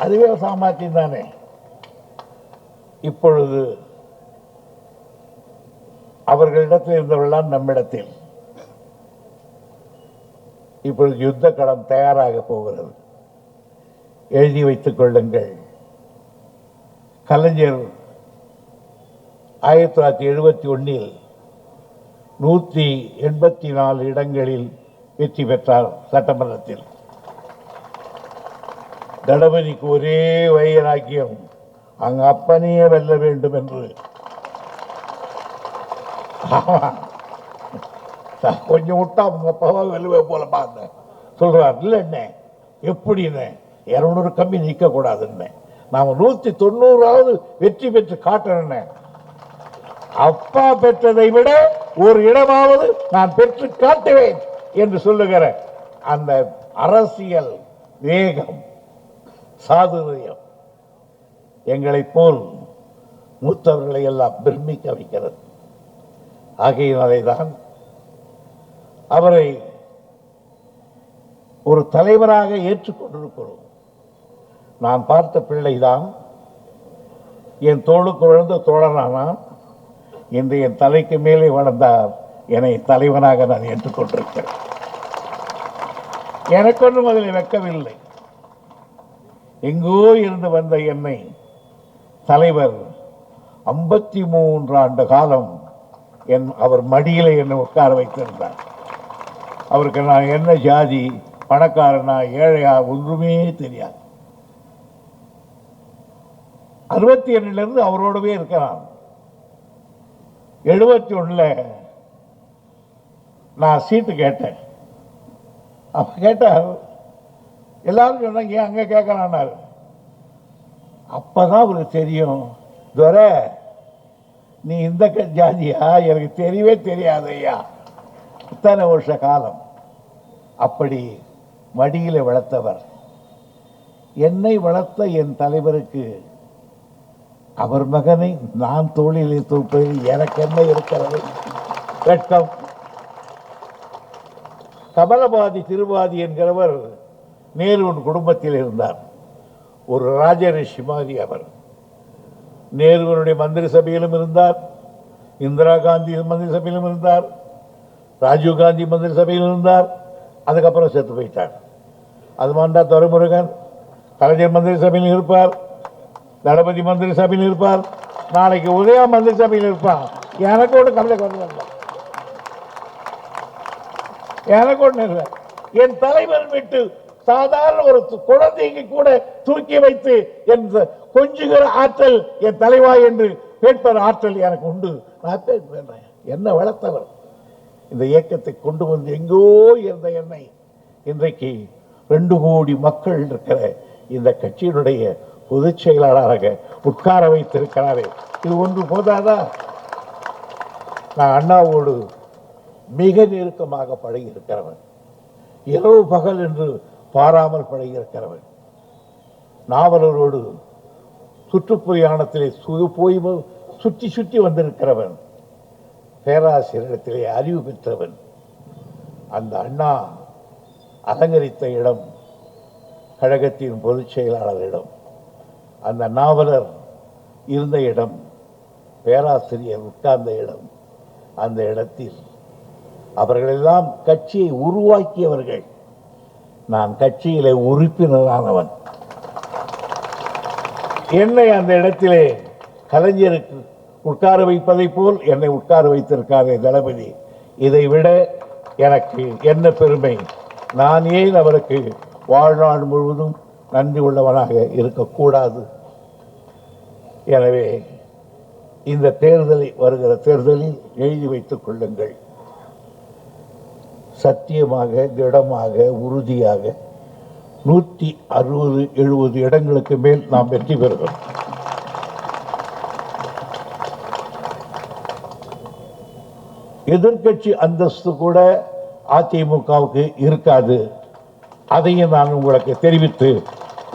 அதுவே சாமர்த்தியம் தானே. இப்பொழுது அவர்களிடத்தில் இருந்தவர்கள்லாம் நம்மிடத்தில். இப்பொழுது யுத்த களம் தயாராக போகிறது. எழுதி வைத்துக் கொள்ளுங்கள். கலைஞர் 1971 184 இடங்களில் வெற்றி பெற்றார் சட்டமன்றத்தில். தளபதிக்கு ஒரே வைராக்கியம், அங்க அப்பனையே வெல்ல வேண்டும் என்று. கொஞ்சம் விட்டா அவங்க அப்பாவா வெல்லுவே போல பார்த்தேன் சொல்றார். இல்லை என்ன எப்படின்னு 200 கம்மி நிற்க கூடாதுன்னு, நாம 190ஆவது வெற்றி பெற்று காட்டணும். அப்பா பெற்றதை விட ஒரு இடமாவது நான் பெற்று காட்டுவேன் என்று சொல்லுகிற அந்த அரசியல் வேகம், சாதுரியம் எங்களை போல் மூத்தவர்களை எல்லாம் பிரமிக்க வைக்கிறது. ஆகையினாலேதான் அவரை ஒரு தலைவராக ஏற்றுக்கொண்டிருக்கிறோம். நான் பார்த்த பிள்ளைதான் என் தோளுக்கு விழுந்த தோழனானான். இன்று என் தலைக்கு மேலே வளர்ந்தார். என்னை தலைவனாக நான் ஏற்றுக்கொண்டிருக்கிறேன். எனக்கொன்றும் அதில் வெட்கவில்லை. எங்கோ இருந்து வந்த என்னை தலைவர் 53 ஆண்டு காலம் அவர் மடியில என்னை உட்கார வைத்திருந்தார். அவருக்கு நான் என்ன ஜாதி, பணக்காரனா ஏழையா ஒன்றுமே தெரியாது. 62 அவரோடவே இருக்கிறான். 71 நான் சீட்டு கேட்டேன். அப்ப கேட்டார், எல்லாரும் சொன்னாங்க ஏன் அங்க கேட்கறான்னாரு. அப்பதான் அவருக்கு தெரியும், துரை நீ இந்த ஜாதியா, எனக்கு தெரியவே தெரியாது ஐயா, இத்தனை வருஷ காலம். அப்படி மடியில வளர்த்தவர். என்னை வளர்த்த என் தலைவருக்கு அவர் மகனை நான் தோளிலே தூப்பதில் எனக்கு என்ன இருக்கிறது வெட்கம். கமலபாதி திருவாதி என்கிறவர் நேருவின் குடும்பத்தில் இருந்தார். ஒரு ராஜரிஷி மாதிரி அவர். நேருவினுடைய மந்திரி சபையிலும் இருந்தார், இந்திரா காந்தி மந்திரி சபையிலும் இருந்தார், ராஜீவ் காந்தி மந்திரி சபையில் இருந்தார். அதுக்கப்புறம் செத்து போயிட்டார். அது மாண்டா துரைமுருகன் கலைஞர் மந்திரி சபையில் இருப்பார், தளபதி மந்திரி சபையில் இருப்பார், நாளைக்கு உதயா மந்திரி சபையில் இருப்பார். எனக்கு ஒன்று கவலை வரல, எனக்கு ஒன்று இல்லை. என் தலைவர் விட்டு சாதாரண ஒரு குழந்தைக்கு கூட தூக்கி வைத்து என் கொஞ்சுகிற ஆற்றல் என் தலைவா என்று கேட்பது ஆற்றல் எனக்கு உண்டு. நான் என்ன வளர்த்தவர். இந்த இயக்கத்தை கொண்டு வந்து எங்கோ இருந்த என்னை இன்றைக்கு 2 கோடி மக்கள் இருக்கிற இந்த கட்சியினுடைய பொதுச் செயலாளராக உட்கார வைத்திருக்கிறாரே, இது ஒன்று போதாதா? நான் அண்ணாவோடு மிக நெருக்கமாக பழகி இருக்கிறவன், இரவு பகல் என்று பாராமல் பழகி இருக்கிறவன். நாவலரோடு சுற்றுப்பிரயாணத்திலே போய் சுற்றி சுற்றி வந்திருக்கிறவன், பேராசிரியரிடத்திலே அறிவு பெற்றவன். அந்த அண்ணா அலங்கரித்த இடம் கழகத்தின் பொதுச் செயலாளரிடம், அந்த நாவலர் இருந்த இடம், பேராசிரியர் உட்கார்ந்த இடம், அந்த இடத்தில் அவர்களெல்லாம் கட்சியை உருவாக்கியவர்கள். நான் கட்சியிலே உறுப்பினரானவன். என்னை அந்த இடத்திலே கலைஞருக்கு உட்கார வைப்பதை போல் என்னை உட்கார வைத்திருக்காரே தளபதி, இதை விட எனக்கு என்ன பெருமை. நான் ஏன் அவருக்கு வாழ்நாள் முழுவதும் நன்றி உள்ளவனாக இருக்கக்கூடாது? எனவே இந்த வருகிற தேர்தலில் எழுதி வைத்துக் கொள்ளுங்கள். சத்தியமாக, திடமாக, உறுதியாக 160-70 இடங்களுக்கு மேல் நாம் வெற்றி பெறுகிறோம். எதிர்கட்சி அந்தஸ்து கூட அதிமுகவுக்கு இருக்காது. அதையும் நான் உங்களுக்கு தெரிவித்து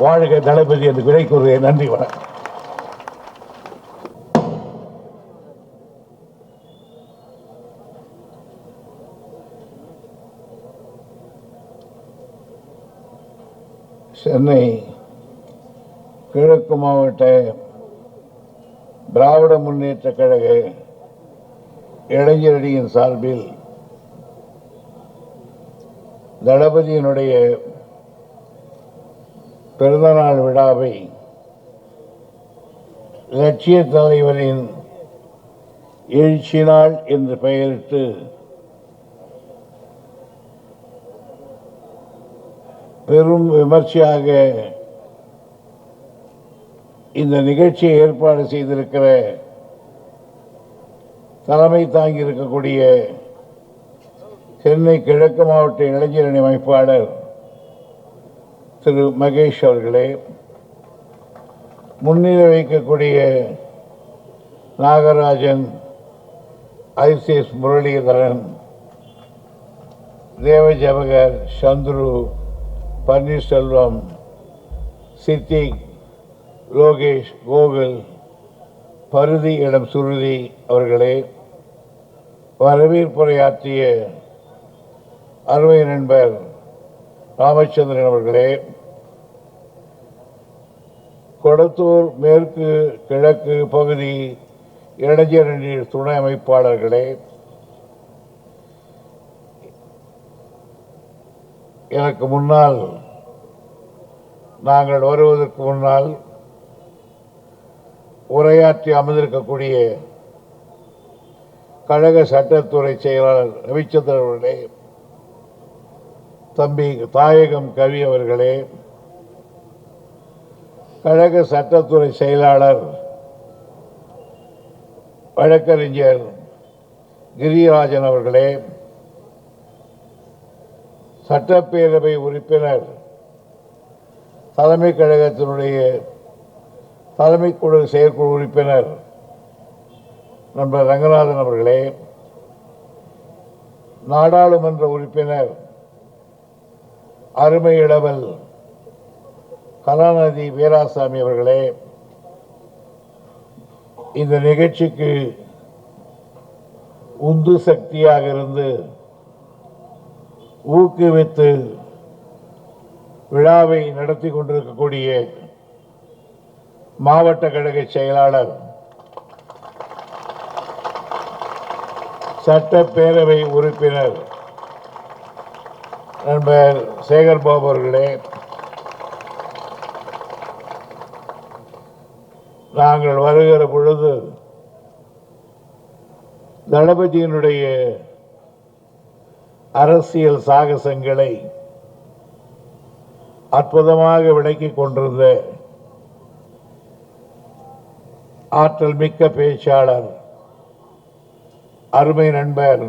வாழ்க தளபதி என்று விடை கூறுகிறேன். நன்றி, வணக்கம். சென்னை கிழக்கு மாவட்ட திராவிட முன்னேற்ற கழக இளைஞரணியின் சார்பில் தளபதியினுடைய பிறந்தநாள் விழாவை லட்சிய தலைவரின் எழுச்சி நாள் என்று பெயரிட்டு பெரும் விமர்சையாக இந்த நிகழ்ச்சியை ஏற்பாடு செய்திருக்கிற தலைமை தாங்கி இருக்கக்கூடிய சென்னை கிழக்கு மாவட்ட இளைஞரணி அமைப்பாளர் திரு மகேஷ் அவர்களே, முன்னிலை வைக்கக்கூடிய நாகராஜன், ஐசிஎஸ் முரளிதரன், தேவஜபகர், சந்துரு, பன்னீர்செல்வம், சித்திக், லோகேஷ், கோகுல், பருதி இடம் சுருதி அவர்களே, வரவேற்புரையாற்றிய அருமை நண்பர் ராமச்சந்திரன் அவர்களே, கொடத்தூர் மேற்கு கிழக்கு பகுதி இளைஞரணி துணை அமைப்பாளர்களே, எனக்கு முன்னால் நாங்கள் வருவதற்கு முன்னால் உரையாற்றி அமர்ந்திருக்கக்கூடிய கழக சட்டத்துறை செயலாளர் ரவிச்சந்திரன் அவர்களே, தம்பி தாயகம் கவி அவர்களே, கழக சட்டத்துறை செயலாளர் வழக்கறிஞர் கிரிராஜன் அவர்களே, சட்டப்பேரவை உறுப்பினர் தலைமை கழகத்தினுடைய தலைமைக்குழு செயற்குழு உறுப்பினர் நண்பர் ரங்கநாதன் அவர்களே, நாடாளுமன்ற உறுப்பினர் அருமை இளவல் கலாநிதி வீராசாமி அவர்களே, இந்த நிகழ்ச்சிக்கு உந்து சக்தியாக இருந்து ஊக்குவித்து விழாவை நடத்தி கொண்டிருக்கக்கூடிய மாவட்ட கழக செயலாளர் சட்டப்பேரவை உறுப்பினர் நண்பர் சேகர்பாபு அவர்களே, நாங்கள் வருகிற பொழுது தளபதியினுடைய அரசியல் சாகசங்களை அற்புதமாக விளக்கிக் கொண்டிருந்த ஆற்றல் மிக்க பேச்சாளர் அருமை நண்பர்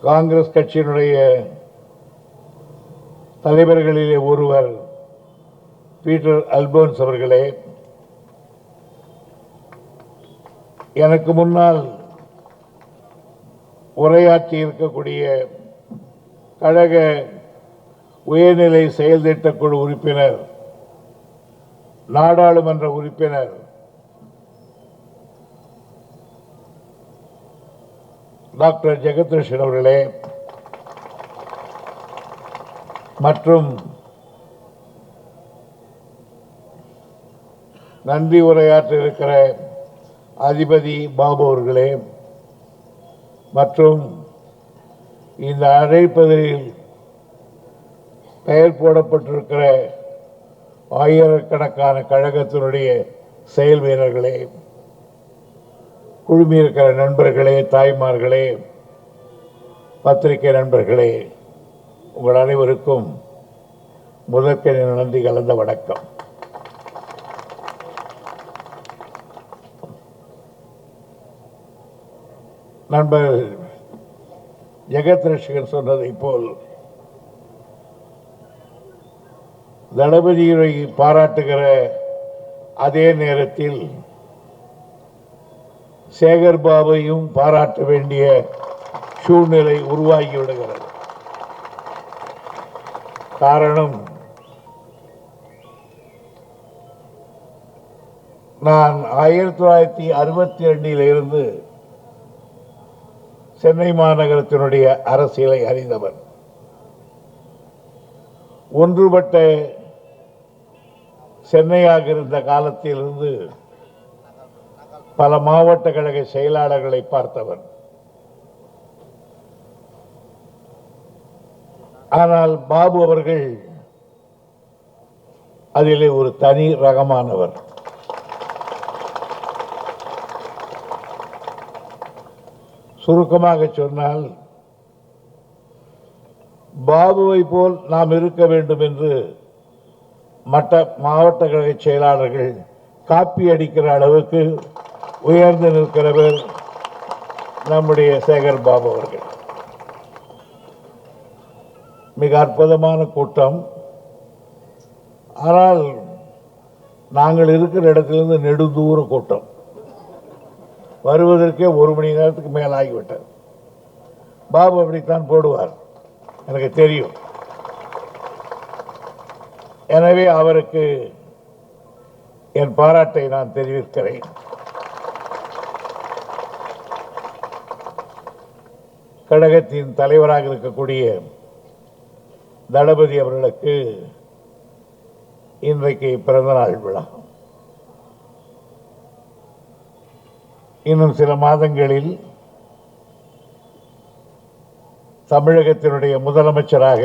காங்கிரஸ் கட்சியினுடைய தலைவர்களிலே ஒருவர் பீட்டர் அல்போன்ஸ் அவர்களே, எனக்கு முன்னால் உரையாற்றி இருக்கக்கூடிய கழக உயர்நிலை செயல் திட்டக்குழு உறுப்பினர் நாடாளுமன்ற உறுப்பினர் டாக்டர் ஜெகத்ரட்சன் அவர்களே மற்றும் நன்றி உரையாற்ற இருக்கிற அதிபதி பாபு அவர்களே மற்றும் இந்த அழைப்பதில் பெயர் போடப்பட்டிருக்கிற ஆயிரக்கணக்கான கழகத்தினுடைய செயல் வீரர்களே, குழுமியிருக்கிற நண்பர்களே, தாய்மார்களே, பத்திரிகை நண்பர்களே, உங்கள் அனைவருக்கும் முதற்கண் நன்றி கலந்த வணக்கம். நண்பர் ஜெகத்ரட்சகன் சொன்னதை போல் தளபதியை பாராட்டுகிற அதே நேரத்தில் சேகர்பாபையும் பாராட்ட வேண்டிய சூழ்நிலை உருவாகிவிடுகிறது. காரணம், நான் 1962 இருந்து சென்னை மாநகரத்தினுடைய அரசியலை அறிந்தவர். ஒன்றுபட்ட சென்னையாக இருந்த காலத்திலிருந்து பல மாவட்ட கழக செயலாளர்களை பார்த்தவர். ஆனால் பாபு அவர்கள் அதிலே ஒரு தனி ரகமானவர். சுருக்கமாக சொன்னால், பாபுவை போல் நாம் இருக்க வேண்டும் என்று மற்ற மாவட்ட கழக செயலாளர்கள் காப்பி அடிக்கிற அளவுக்கு உயர்ந்து நிற்கிறவர் நம்முடைய சேகர் பாபு அவர்கள். மிக அற்புதமான கூட்டம். ஆனால் நாங்கள் இருக்கிற இடத்திலிருந்து நெடுந்தூர கூட்டம். வருவதற்கே 1 மணி நேரத்துக்கு மேலாகிவிட்டார். பாபு அப்படித்தான் போடுவார், எனக்கு தெரியும். எனவே அவருக்கு என் பாராட்டை நான் தெரிவிக்கிறேன். கழகத்தின் தலைவராக இருக்கக்கூடிய தளபதி அவர்களுக்கு இன்றைக்கு பிறந்தநாள் விழா. இன்னும் சில மாதங்களில் தமிழகத்தினுடைய முதலமைச்சராக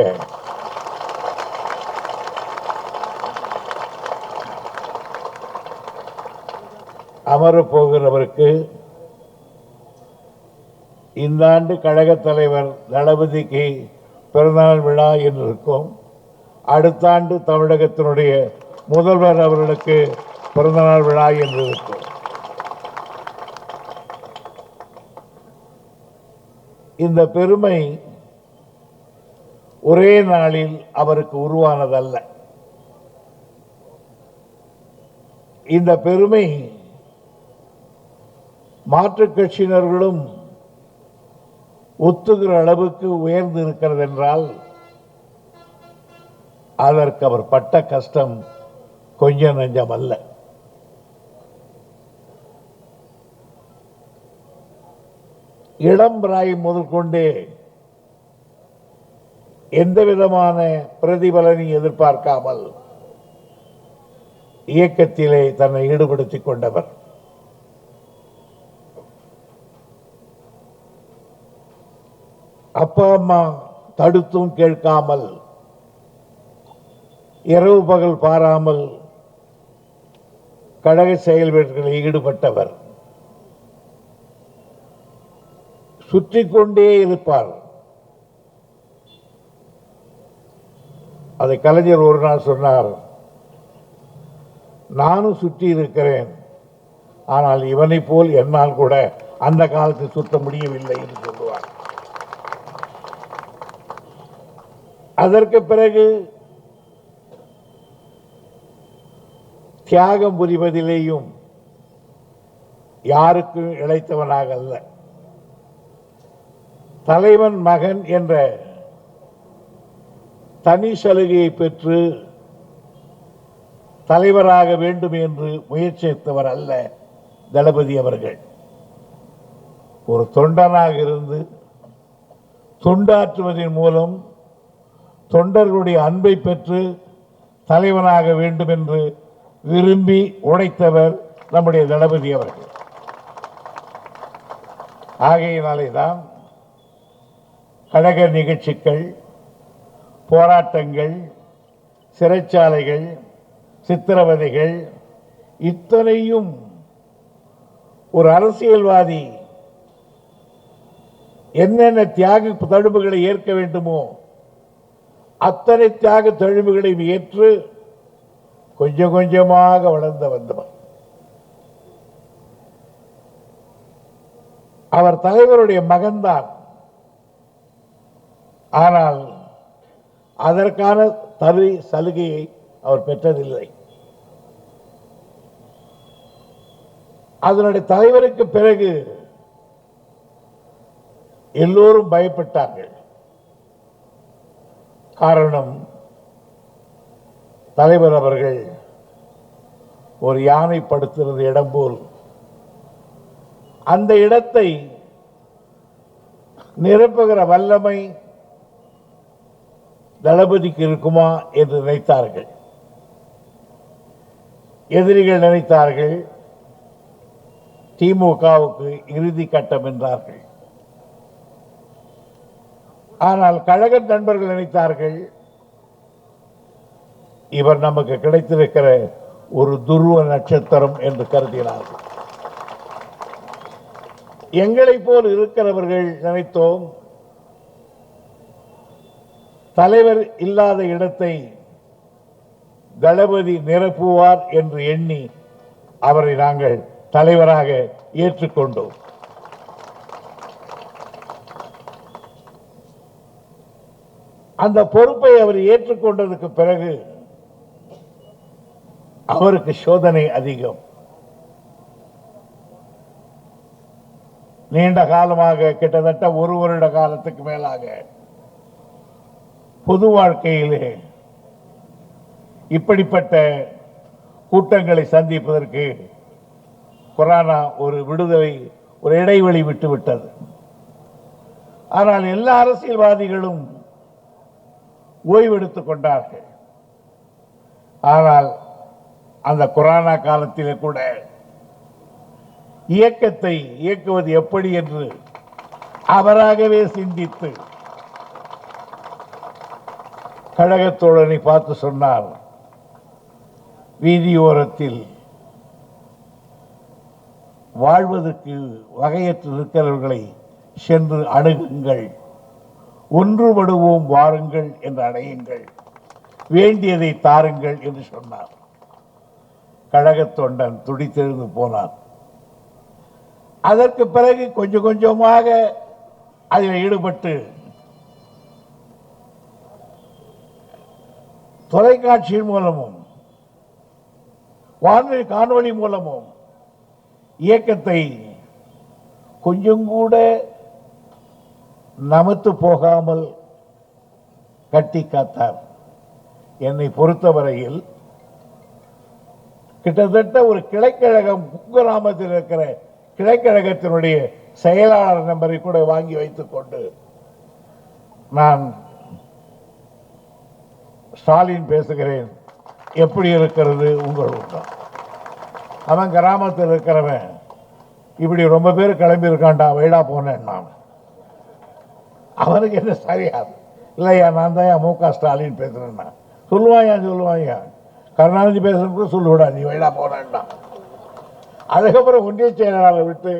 அமரப்போகிறவருக்கு இந்த ஆண்டு கழக தலைவர் தளபதிக்கு பிறந்தநாள் விழா என்று இருக்கும். அடுத்த ஆண்டு தமிழகத்தினுடைய முதல்வர் அவர்களுக்கு பிறந்தநாள் விழா என்று இருக்கும். இந்த பெருமை ஒரே நாளில் அவருக்கு உருவானதல்ல. இந்த பெருமை மாற்றுக் கட்சியினர்களும் ஒத்துகிற அளவுக்கு உயர்ந்து இருக்கிறது என்றால் அதற்கு அவர் பட்ட கஷ்டம் கொஞ்சம் நஞ்சம் அல்ல. இளம் பிராயம் முதல் கொண்டே எந்த விதமான பிரதிபலனை எதிர்பார்க்காமல் இயக்கத்திலே தன்னை ஈடுபடுத்திக் கொண்டவர். அப்பா அம்மா தடுத்தும் கேட்காமல் இரவு பகல் பாராமல் கழக செயல்பாடுகளில் ஈடுபட்டவர். சுற்றி கொண்டே இருப்பார். அதை கலைஞர் ஒரு நாள் சொன்னார், நானும் சுற்றி இருக்கிறேன், ஆனால் இவனை போல் என்னால் கூட அந்த காலத்தில் சுற்ற முடியவில்லை என்று சொல்லுவார். அதற்கு பிறகு தியாகம் புரிவதிலேயும் யாருக்கும் இழைத்தவனாக அல்ல. தலைவன் மகன் என்ற தனி சலுகையை பெற்று தலைவராக வேண்டும் என்று முயற்சித்தவர் அல்ல தளபதி அவர்கள். ஒரு தொண்டனாக இருந்து தொண்டாற்றுவதன் மூலம் தொண்டர்களுடைய அன்பை பெற்று தலைவனாக வேண்டும் என்று விரும்பி உழைத்தவர் நம்முடைய தளபதி அவர்கள். ஆகையினாலே தான் கழக நிகழ்ச்சிகள், போராட்டங்கள், சிறைச்சாலைகள், சித்திரவதைகள் இத்தனையும் ஒரு அரசியல்வாதி என்னென்ன தியாக தழும்புகளை ஏற்க வேண்டுமோ அத்தனை தியாக தழும்புகளையும் ஏற்று கொஞ்சம் கொஞ்சமாக வளர்ந்து வந்தவர். அவர் தலைவருடைய மகன்தான். ஆனால் அதற்கான சலுகையை அவர் பெற்றதில்லை. அதனுடைய தலைவருக்கு பிறகு எல்லோரும் பயப்பட்டார்கள். காரணம், தலைவர் அவர்கள் ஒரு யானை படுத்திருந்த இடம் போல் அந்த இடத்தை நிரப்புகிற வல்லமை தளபதிக்கு இருக்குமா என்று நினைத்தார்கள். எதிரிகள் நினைத்தார்கள் திமுகவுக்கு இறுதி கட்டம் என்றார்கள். ஆனால் கழக நண்பர்கள் நினைத்தார்கள் இவர் நமக்கு கிடைத்திருக்கிற ஒரு துருவ நட்சத்திரம் என்று கருதினார்கள். எங்களை போல் இருக்கிறவர்கள் நினைத்தோம் தலைவர் இல்லாத இடத்தை தளபதி நிரப்புவார் என்று எண்ணி அவரை நாங்கள் தலைவராக ஏற்றுக்கொண்டோம். அந்த பொறுப்பை அவர் ஏற்றுக்கொண்டதற்கு பிறகு அவருக்கு சோதனை அதிகம். நீண்ட காலமாக கிட்டத்தட்ட ஒரு வருட காலத்துக்கு மேலாக பொது வாழ்க்கையிலே இப்படிப்பட்ட கூட்டங்களை சந்திப்பதற்கு கொரோனா ஒரு விடுதலை, ஒரு இடைவெளி விட்டுவிட்டது. ஆனால் எல்லா அரசியல்வாதிகளும் ஓய்வெடுத்துக் கொண்டார்கள். ஆனால் அந்த கொரோனா காலத்திலே கூட இயக்கத்தை இயக்குவது எப்படி என்று அவராகவே சிந்தித்து கழகத்தோழனை பார்த்து சொன்னார், வீதியோரத்தில் வாழ்வதற்கு வகையற்று இருக்கிறவர்களை சென்று அணுகுங்கள், ஒன்றுபடுவோம் வாருங்கள் என்று அடையுங்கள், வேண்டியதை தாருங்கள் என்று சொன்னார். கழகத் தொண்டன் துடித்தெழுந்து போனான். அதற்கு பிறகு கொஞ்சம் கொஞ்சமாக அதில் ஈடுபட்டு தொலைக்காட்சியின் மூலமும் வானொலி காணொளி மூலமும் இயக்கத்தை கொஞ்சம் கூட நமத்து போகாமல் கட்டி காத்தார். என்னை பொறுத்தவரையில் கிட்டத்தட்ட ஒரு கிளைக்கழகம் குக்கிராமத்தில் இருக்கிற கிளைக்கழகத்தினுடைய செயலாளர் நம்பரை கூட வாங்கி வைத்துக் கொண்டு நான் ஸ்டாலின் பேசுகிறேன், எப்படி இருக்கிறது உங்கள் ஊட்டம்? அவன் கிராமத்தில் இருக்கிறவன் இப்படி ரொம்ப பேர் கிளம்பி இருக்கான்டா, வெயிலா போனேன் நான். அவனுக்கு என்ன சரியாது இல்லையா? நான் தான் மு.க. ஸ்டாலின் பேசுறேன்னா சொல்லுவாயா. கருணாநிதி பேசுறது கூட சொல்லுவிடா, நீ வெயிலா போனேன்னா. அதுக்கப்புறம் ஒன்றிய செயலாளரை விட்டு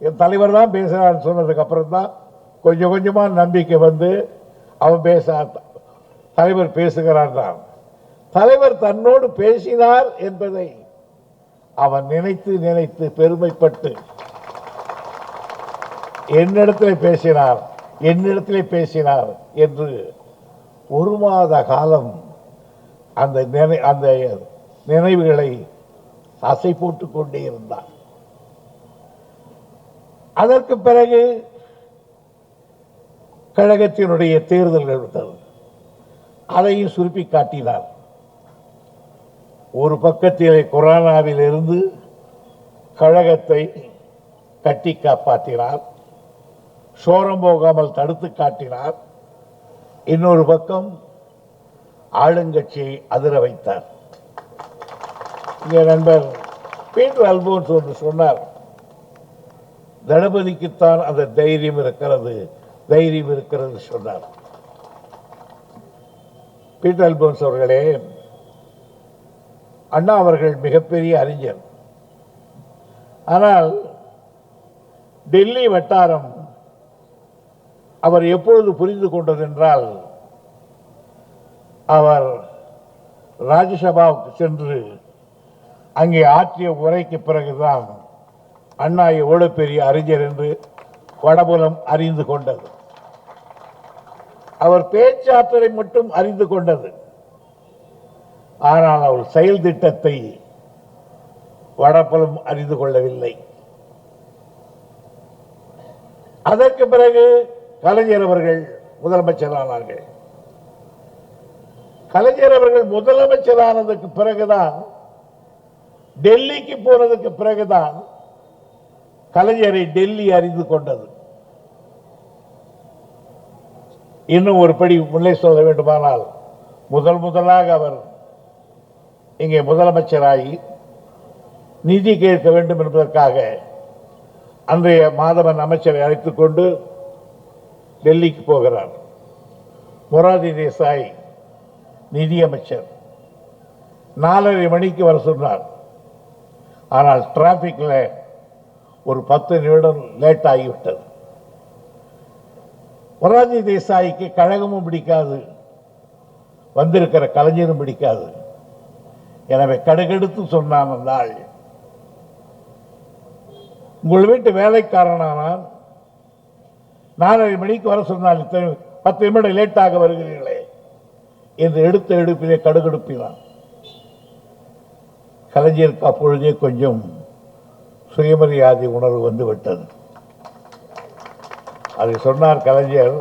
என் தலைவர் தான் பேசுறான்னு சொன்னதுக்கு அப்புறம் தான் கொஞ்சம் கொஞ்சமா நம்பிக்கை வந்து அவன் தலைவர் பேசுகிறான் தான். தலைவர் தன்னோடு பேசினார் என்பதை அவன் நினைத்து நினைத்து பெருமைப்பட்டு என்னிடத்திலே பேசினார் என்று ஒரு மாத காலம் அந்த நினைவுகளை அசை போட்டுக் கொண்டே இருந்தார். அதற்கு பிறகு கழகத்தினுடைய தேர்தல்கள் விட்டது. அதையும் சுருப்பி காட்டினார். ஒரு பக்கத்திலே கொரோனாவில் இருந்து கழகத்தை கட்டி காப்பாற்றினார், சோரம் போகாமல் தடுத்து காட்டினார். இன்னொரு பக்கம் ஆளுங்கட்சியை அதிர வைத்தார். இங்கே நண்பர் பீட்டர் அல்போன்ஸ் ஒன்று சொன்னார், தளபதிக்குத்தான் அந்த தைரியம் இருக்கிறது சொன்னார். பீட்டர் அல்போன்ஸ் அவர்களே, அண்ணா அவர்கள் மிகப்பெரிய அறிஞர். ஆனால் டெல்லி வட்டாரம் அவர் எப்பொழுது புரிந்து கொண்டதென்றால், அவர் ராஜ்யசபாவுக்கு சென்று அங்கே ஆற்றிய உரைக்கு பிறகுதான் அண்ணா எவ்வளவு பெரிய அறிஞர் என்று வடபுலம் அறிந்து கொண்டது. அவர் பேச்சாற்றலை மட்டும் அறிந்து கொண்டது. ஆனால் அவர் செயல் திட்டத்தை வடபுலம் அறிந்து கொள்ளவில்லை. அதற்கு பிறகு கலைஞர் அவர்கள் முதலமைச்சரானார்கள். கலைஞர் அவர்கள் முதலமைச்சரானதுக்கு பிறகுதான், டெல்லிக்கு போனதுக்கு பிறகுதான் கலைஞரை டெல்லி அறிந்து கொண்டது. இன்னும் ஒரு படி முன்னே சொல்ல வேண்டுமானால், முதலாக அவர் இங்கே முதலமைச்சராகி நிதி கேட்க வேண்டும் என்பதற்காக அன்றைய மாதவன் அமைச்சரை அழைத்துக் கொண்டு டெல்லிக்கு போகிறார். மொரார்ஜி தேசாய் நிதியமைச்சர் 4:30 மணிக்கு வர சொன்னார். ஆனால் டிராபிக்ல ஒரு 10 நிமிடம் லேட் ஆகிவிட்டது. மொரார்ஜி தேசாய்க்கு கழகமும் பிடிக்காது, வந்திருக்கிற கலைஞரும் பிடிக்காது. எனவே கடுகெடுத்து சொன்னான் அந்த ஆள், உங்கள் வீட்டு வேலைக்காரனானால் 4:30 மணிக்கு வர சொன்னால் 10 நிமிடம் லேட்டாக வருகிறீர்களே என்று எடுத்த எடுப்பிலே கடுகெடுப்பினான். கலைஞருக்கு அப்பொழுதே கொஞ்சம் சுயமரியாதை உணர்வு வந்து விட்டது. அதை சொன்னார் கலைஞர்.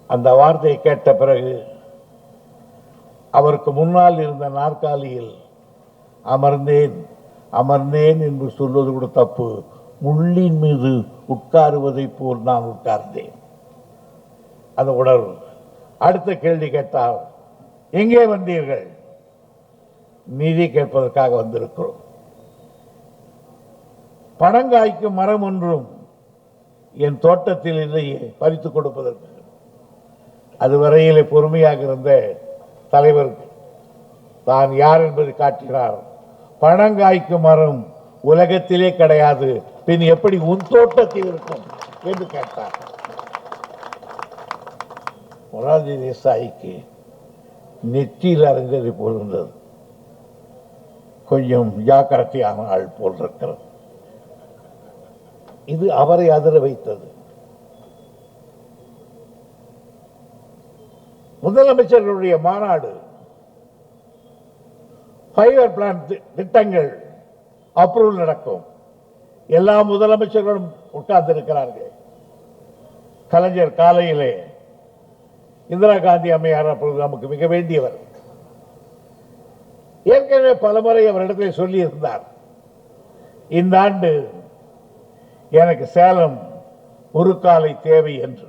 அந்த வார்த்தையை கேட்ட பிறகு அவருக்கு முன்னால் இருந்த நாற்காலியில் அமர்ந்தேன் என்று சொல்வது கூட தப்பு. முள்ளின் மீது உட்காருவதை போல் நான் உட்கார்ந்தேன். அந்த உணர்வு. அடுத்த கேள்வி கேட்டால், எங்கே வந்தீர்கள்? நீதி கேட்பதற்காக வந்திருக்கிறோம். பனங்காய்க்கும் மரம் ஒன்றும் என் தோட்டத்தில் இல்லையே பறித்துக் கொடுப்பதற்கு. அதுவரையிலே பொறுமையாக இருந்த தலைவர் தான் யார் என்பதை காட்டினார். பனங்காய்க்கும் மரம் உலகத்திலே கிடையாது, பின் எப்படி உன் தோட்டத்தில் இருக்கும் என்று கேட்டார். மொரார்ஜி தேசாய்க்கு நெற்றியில் அறிந்ததை போல் இருந்தது. கொஞ்சம் ஜாக்கிரதையான ஆள் போல் இருக்கிறது. இது அவரை அதிர வைத்தது. முதலமைச்சர்களுடைய மாநாடு, ஃபைவர் பிளான் திட்டங்கள் அப்ரூவல் நடக்கும். எல்லா முதலமைச்சர்களும் உட்கார்ந்து இருக்கிறார்கள். கலைஞர் காலையிலே இந்திரா காந்தி அம்மையார் அப்பொழுது நமக்கு மிக வேண்டியவர். ஏற்கனவே பலமுறை அவரிடத்தில் சொல்லி இருந்தார், இந்த ஆண்டு எனக்கு சேலம் ஒரு காலை தேவை என்று.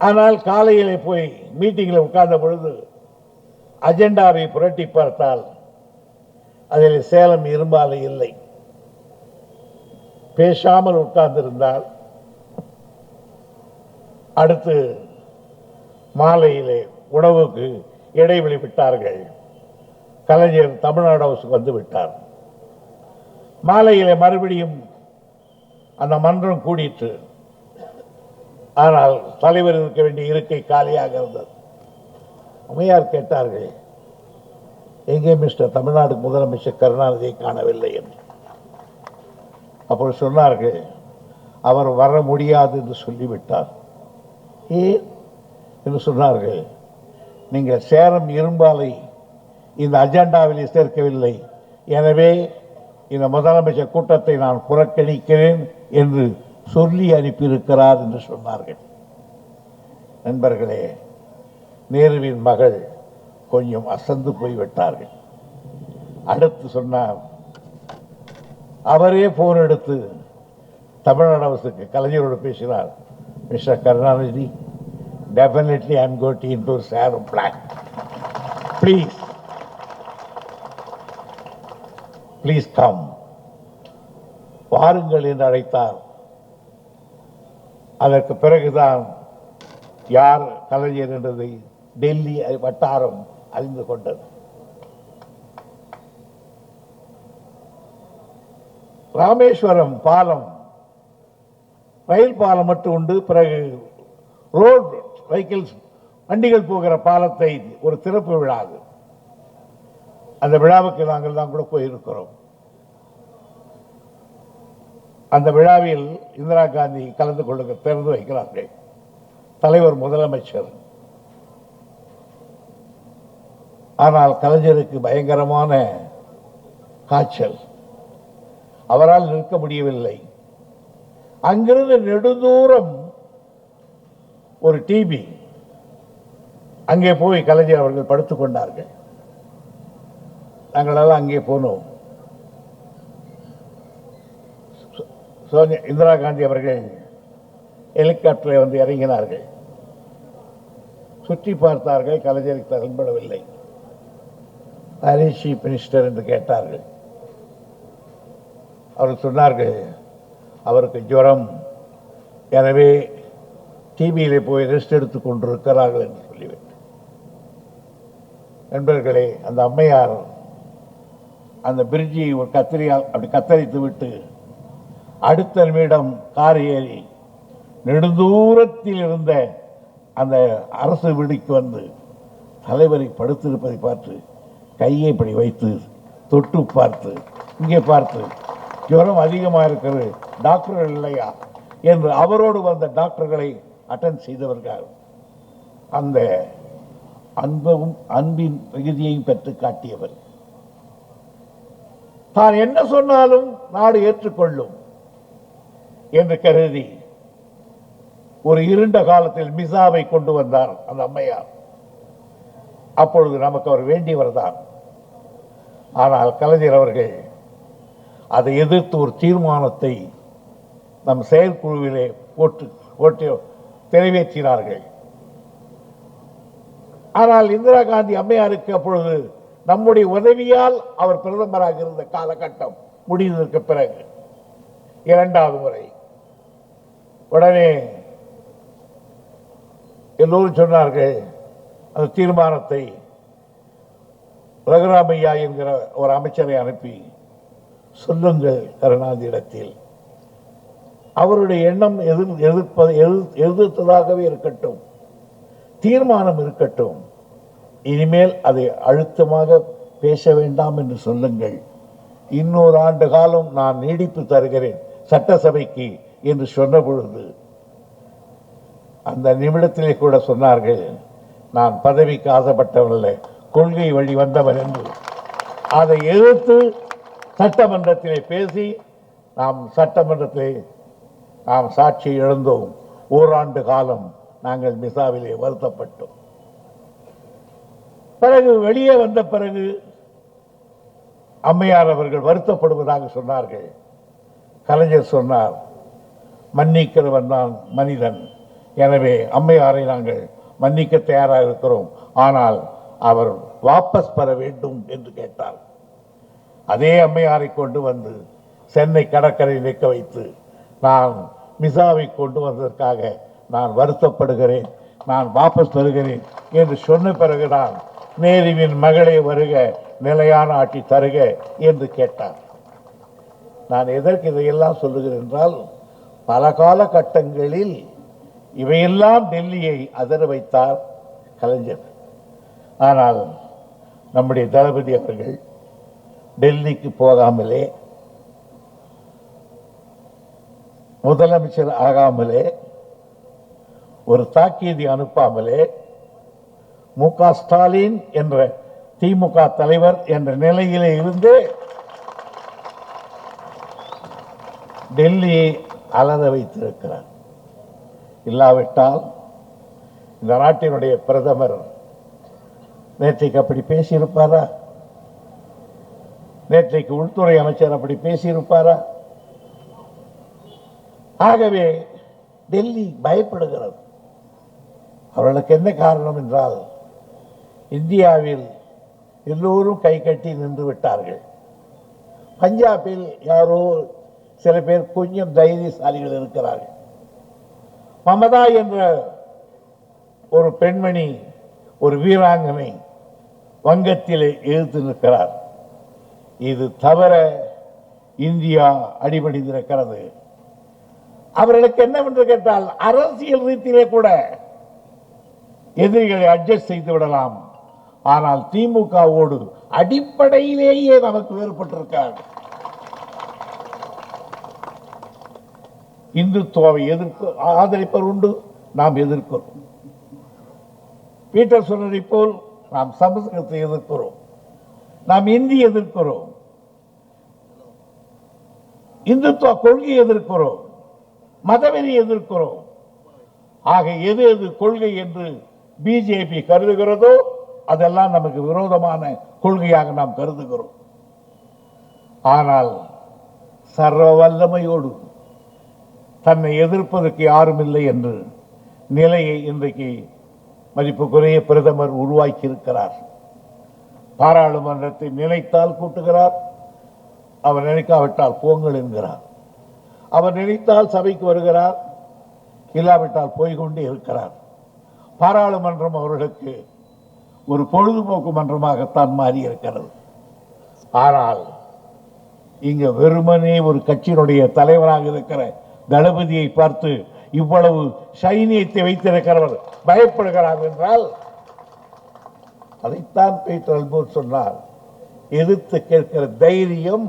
ஆனால் காலையிலே போய் மீட்டிங்கில் உட்கார்ந்த பொழுது அஜெண்டாவை புரட்டி பார்த்தால் அதில் சேலம் இரும்பாலை இல்லை. பேசாமல் உட்கார்ந்திருந்தால் அடுத்து மாலையிலே உணவுக்கு இடைவெளி விட்டார்கள். கலைஞர் தமிழ்நாடு ஹவுஸுக்கு வந்து விட்டார். மாலையிலே மறுபடியும் அந்த மன்றம் கூடிற்று. ஆனால் தலைவர் இருக்க வேண்டிய இருக்கை காலியாக இருந்தது. அம்மையார் கேட்டார்கள், எங்கே மிஸ்டர் தமிழ்நாடு முதலமைச்சர் கருணாநிதியை காணவில்லை என்று. அப்பொழுது சொன்னார்கள், அவர் வர முடியாது என்று சொல்லிவிட்டார். ஏன் என்று சொன்னார்கள், நீங்கள் சேலம் இரும்பாலை இந்த அஜெண்டாவில் சேர்க்கவில்லை, எனவே இந்த முதலமைச்சர் கூட்டத்தை நான் புறக்கணிக்கிறேன் என்று சொல்லி அனுப்பியிருக்கிறார் என்று சொன்னார்கள். நண்பர்களே, நேருவின் மகள் கொஞ்சம் அசந்து போய்விட்டார்கள். அடுத்து சொன்னார், அவரே போன் எடுத்து தமிழ்நாடு அரசுக்கு கலைஞரோடு பேசினார். Mister Karunanidhi, definitely I am going into Salem plan. Please come. வாருங்கள் என்று அழைத்தார். அதற்கு பிறகுதான் யார் கலைஞர் என்றதை டெல்லி வட்டாரம் அறிந்து கொண்டது. ராமேஸ்வரம் பாலம், ரயில் பாலம் மட்டும் உண்டு. பிறகு ரோட் வெஹிக்கிள்ஸ் வண்டிகள் போகிற பாலத்தை ஒரு திறப்பு விழா. அந்த விழாவுக்கு நாங்கள் தான் கூட போயிருக்கிறோம். அந்த விழாவில் இந்திரா காந்தி கலந்து கொள்ள திறந்து வைக்கிறார்கள். தலைவர் முதலமைச்சர். ஆனால் கலைஞருக்கு பயங்கரமான காய்ச்சல், அவரால் நிற்க முடியவில்லை. அங்கிருந்து நெடுந்தூரம் ஒரு டிபி, அங்கே போய் கலைஞர் அவர்கள் படுத்துக் கொண்டார்கள். நாங்களெல்லாம் அங்கே போனோம். இந்திரா காந்தி அவர்கள் ஹெலிகாப்டரை வந்து இறங்கினார்கள். சுற்றி பார்த்தார்கள். கலைஞருக்கு தென்படவில்லை. சீஃப் மினிஸ்டர் என்று கேட்டார்கள். அவர் சொன்னார்கள், அவருக்கு ஜுரம், எனவே டிவியிலே போய் ரெஸ்ட் எடுத்துக் கொண்டிருக்கிறார்கள் என்று சொல்லிவிட்டு. நண்பர்களே, அந்த அம்மையார் அந்த பிரிட்ஜை ஒரு கத்திரியால் அப்படி கத்தரித்து விட்டு அடுத்த நிமிடம் கார் ஏறி நெடுந்தூரத்தில் இருந்த அந்த அரசு விடுதிக்கு வந்து தலைவரை படுத்திருப்பதை பார்த்து கையை இப்படி வைத்து தொட்டு பார்த்து, இங்கே பார்த்து, ஜுரம் அதிகமாக இருக்கிறது, டாக்டர்கள் இல்லையா என்று அவரோடு வந்த டாக்டர்களை அட்டன் செய்தவர்கள் அந்த அன்பின் மிகுதியையும் பெற்று காட்டியவர். தான் என்ன சொன்னாலும் நாடு ஏற்றுக்கொள்ளும் என்று கருதி ஒரு இருண்ட காலத்தில் மிசாவை கொண்டு வந்தார் அந்த அம்மையார். அப்பொழுது நமக்கு அவர் வேண்டியவர் தான். ஆனால் கலைஞர் அவர்கள் அதை எதிர்த்து ஒரு தீர்மானத்தை நம் செயற்குழுவிலே போட்டு நிறைவேற்றினார்கள். ஆனால் இந்திரா காந்தி அம்மையாருக்கு அப்பொழுது நம்முடைய உதவியால் அவர் பிரதமராக இருந்த காலகட்டம் முடிந்ததற்கு பிறகு இரண்டாவது முறை உடனே எல்லோரும் சொன்னார்கள், அந்த தீர்மானத்தை ரகுராமையா என்கிற ஒரு அமைச்சரை அனுப்பி சொல்லுங்கள் கருணாநிதி இடத்தில், அவருடைய எண்ணம் எதிர்த்ததாகவே இருக்கட்டும், தீர்மானம் இருக்கட்டும், இனிமேல் அதை அழுத்தமாக பேச வேண்டாம் என்று சொல்லுங்கள், இன்னொரு ஆண்டு காலம் நான் நீடிப்பு தருகிறேன் சட்டசபைக்கு என்று சொன்ன பொழுது அந்த நிமிடத்திலே கூட சொன்னார்கள், நான் பதவிக்கு ஆசைப்பட்டவன், கொள்கை வழி வந்தவன் என்று. அதை எதிர்த்து சட்டமன்றத்திலே பேசி நாம் சட்டமன்றத்திலே நாம் சாட்சி இழந்தோம். ஓராண்டு காலம் நாங்கள் மிசாவிலே வருத்தப்பட்டோம். பிறகு வெளியே வந்த பிறகு அம்மையார் அவர்கள் வருத்தப்படுவதாக சொன்னார்கள். கலைஞர் சொன்னார், மன்னிக்கிறவன் தான் மனிதன், எனவே அம்மையாரை நாங்கள் மன்னிக்க தயாராக இருக்கிறோம், ஆனால் அவர் வாபஸ் பெற வேண்டும் என்று கேட்டார். அதே அம்மையாரை கொண்டு வந்து சென்னை கடற்கரை நிற்க வைத்து நான் மிசாவை கொண்டு வந்ததற்காக நான் வருத்தப்படுகிறேன், நான் வாபஸ் பெறுகிறேன் என்று சொன்ன பிறகுதான் நேருவின் மகளே வருக, நிலையான ஆட்சி தருக என்று கேட்டார். நான் எதற்கு இதையெல்லாம் சொல்லுகிறேன் என்றால், பல காலகட்டங்களில் இவையெல்லாம் டெல்லியை அதிர வைத்தார் கலைஞர். ஆனால் நம்முடைய தளபதி அவர்கள் டெல்லிக்கு போகாமலே, முதலமைச்சர் ஆகாமலே, ஒரு தாக்கீது அனுப்பாமலே, மு.க. ஸ்டாலின் என்ற திமுக தலைவர் என்ற நிலையிலே இருந்து டெல்லியை அலற வைத்திருக்கிறார். இல்லாவிட்டால் இந்த நாட்டினுடைய பிரதமர் நேற்றைக்கு அப்படி பேசியிருப்பாரா? நேற்றைக்கு உள்துறை அமைச்சர் அப்படி பேசியிருப்பாரா? ஆகவே டெல்லி பயப்படுகிறது. அவர்களுக்கு என்ன காரணம் என்றால், இந்தியாவில் எல்லோரும் கை கட்டி நின்று விட்டார்கள். பஞ்சாபில் யாரோ சில பேர் கொஞ்சம் தைரியசாலிகள் இருக்கிறார்கள். மமதா என்ற ஒரு பெண்மணி, ஒரு வீராங்கனை வங்கத்தில் எதிர்த்து நிற்கிறார். இது தவிர இந்தியா அடிபணிந்திருக்கிறது. அவர்களுக்கு என்னவென்று கேட்டால், அரசியல் ரீதியிலே கூட எதிரிகளை அட்ஜஸ்ட் செய்து விடலாம், ஆனால் திமுகவோடு அடிப்படையிலேயே நமக்கு வேறுபட்டிருக்காங்க. இந்துத்துவாவை ஆதரிப்பவர் உண்டு, நாம் எதிர்க்கிறோம். பீட்டர் சொன்னதை போல் நாம் சமஸ்கிருதத்தை எதிர்க்கிறோம், நாம் இந்தி எதிர்க்கிறோம், இந்துத்துவ கொள்கை எதிர்க்கிறோம், மதவெறி எதிர்க்கிறோம். ஆக எது எது கொள்கை என்று பிஜேபி கருதுகிறதோ அதெல்லாம் நமக்கு விரோதமான கொள்கையாக நாம் கருதுகிறோம். ஆனால் சர்வ வல்லமையோடு தன்னை எதிர்ப்பதற்கு யாரும் இல்லை என்று நிலையை இன்றைக்கு மதிப்புக்குரிய பிரதமர் உருவாக்கி இருக்கிறார். பாராளுமன்றத்தை நினைத்தால் கூட்டுகிறார், அவர் நினைக்காவிட்டால் போங்கள் என்கிறார். அவர் நினைத்தால் சபைக்கு வருகிறார், இல்லாவிட்டால் போய்கொண்டே இருக்கிறார். பாராளுமன்றம் அவர்களுக்கு ஒரு பொழுதுபோக்கு மன்றமாகத்தான் மாறி இருக்கிறது. ஆனால் இங்க வெறுமனே ஒரு கட்சியினுடைய தலைவராக இருக்கிற தளபதியை பார்த்து இவ்வளவு சைனியத்தை வைத்திருக்கிறவர் பயப்படுகிறார் என்றால், அதைத்தான் பீட்டர் அல்போர்ட் சொன்னார், எதிர்த்து கேட்கிற தைரியம்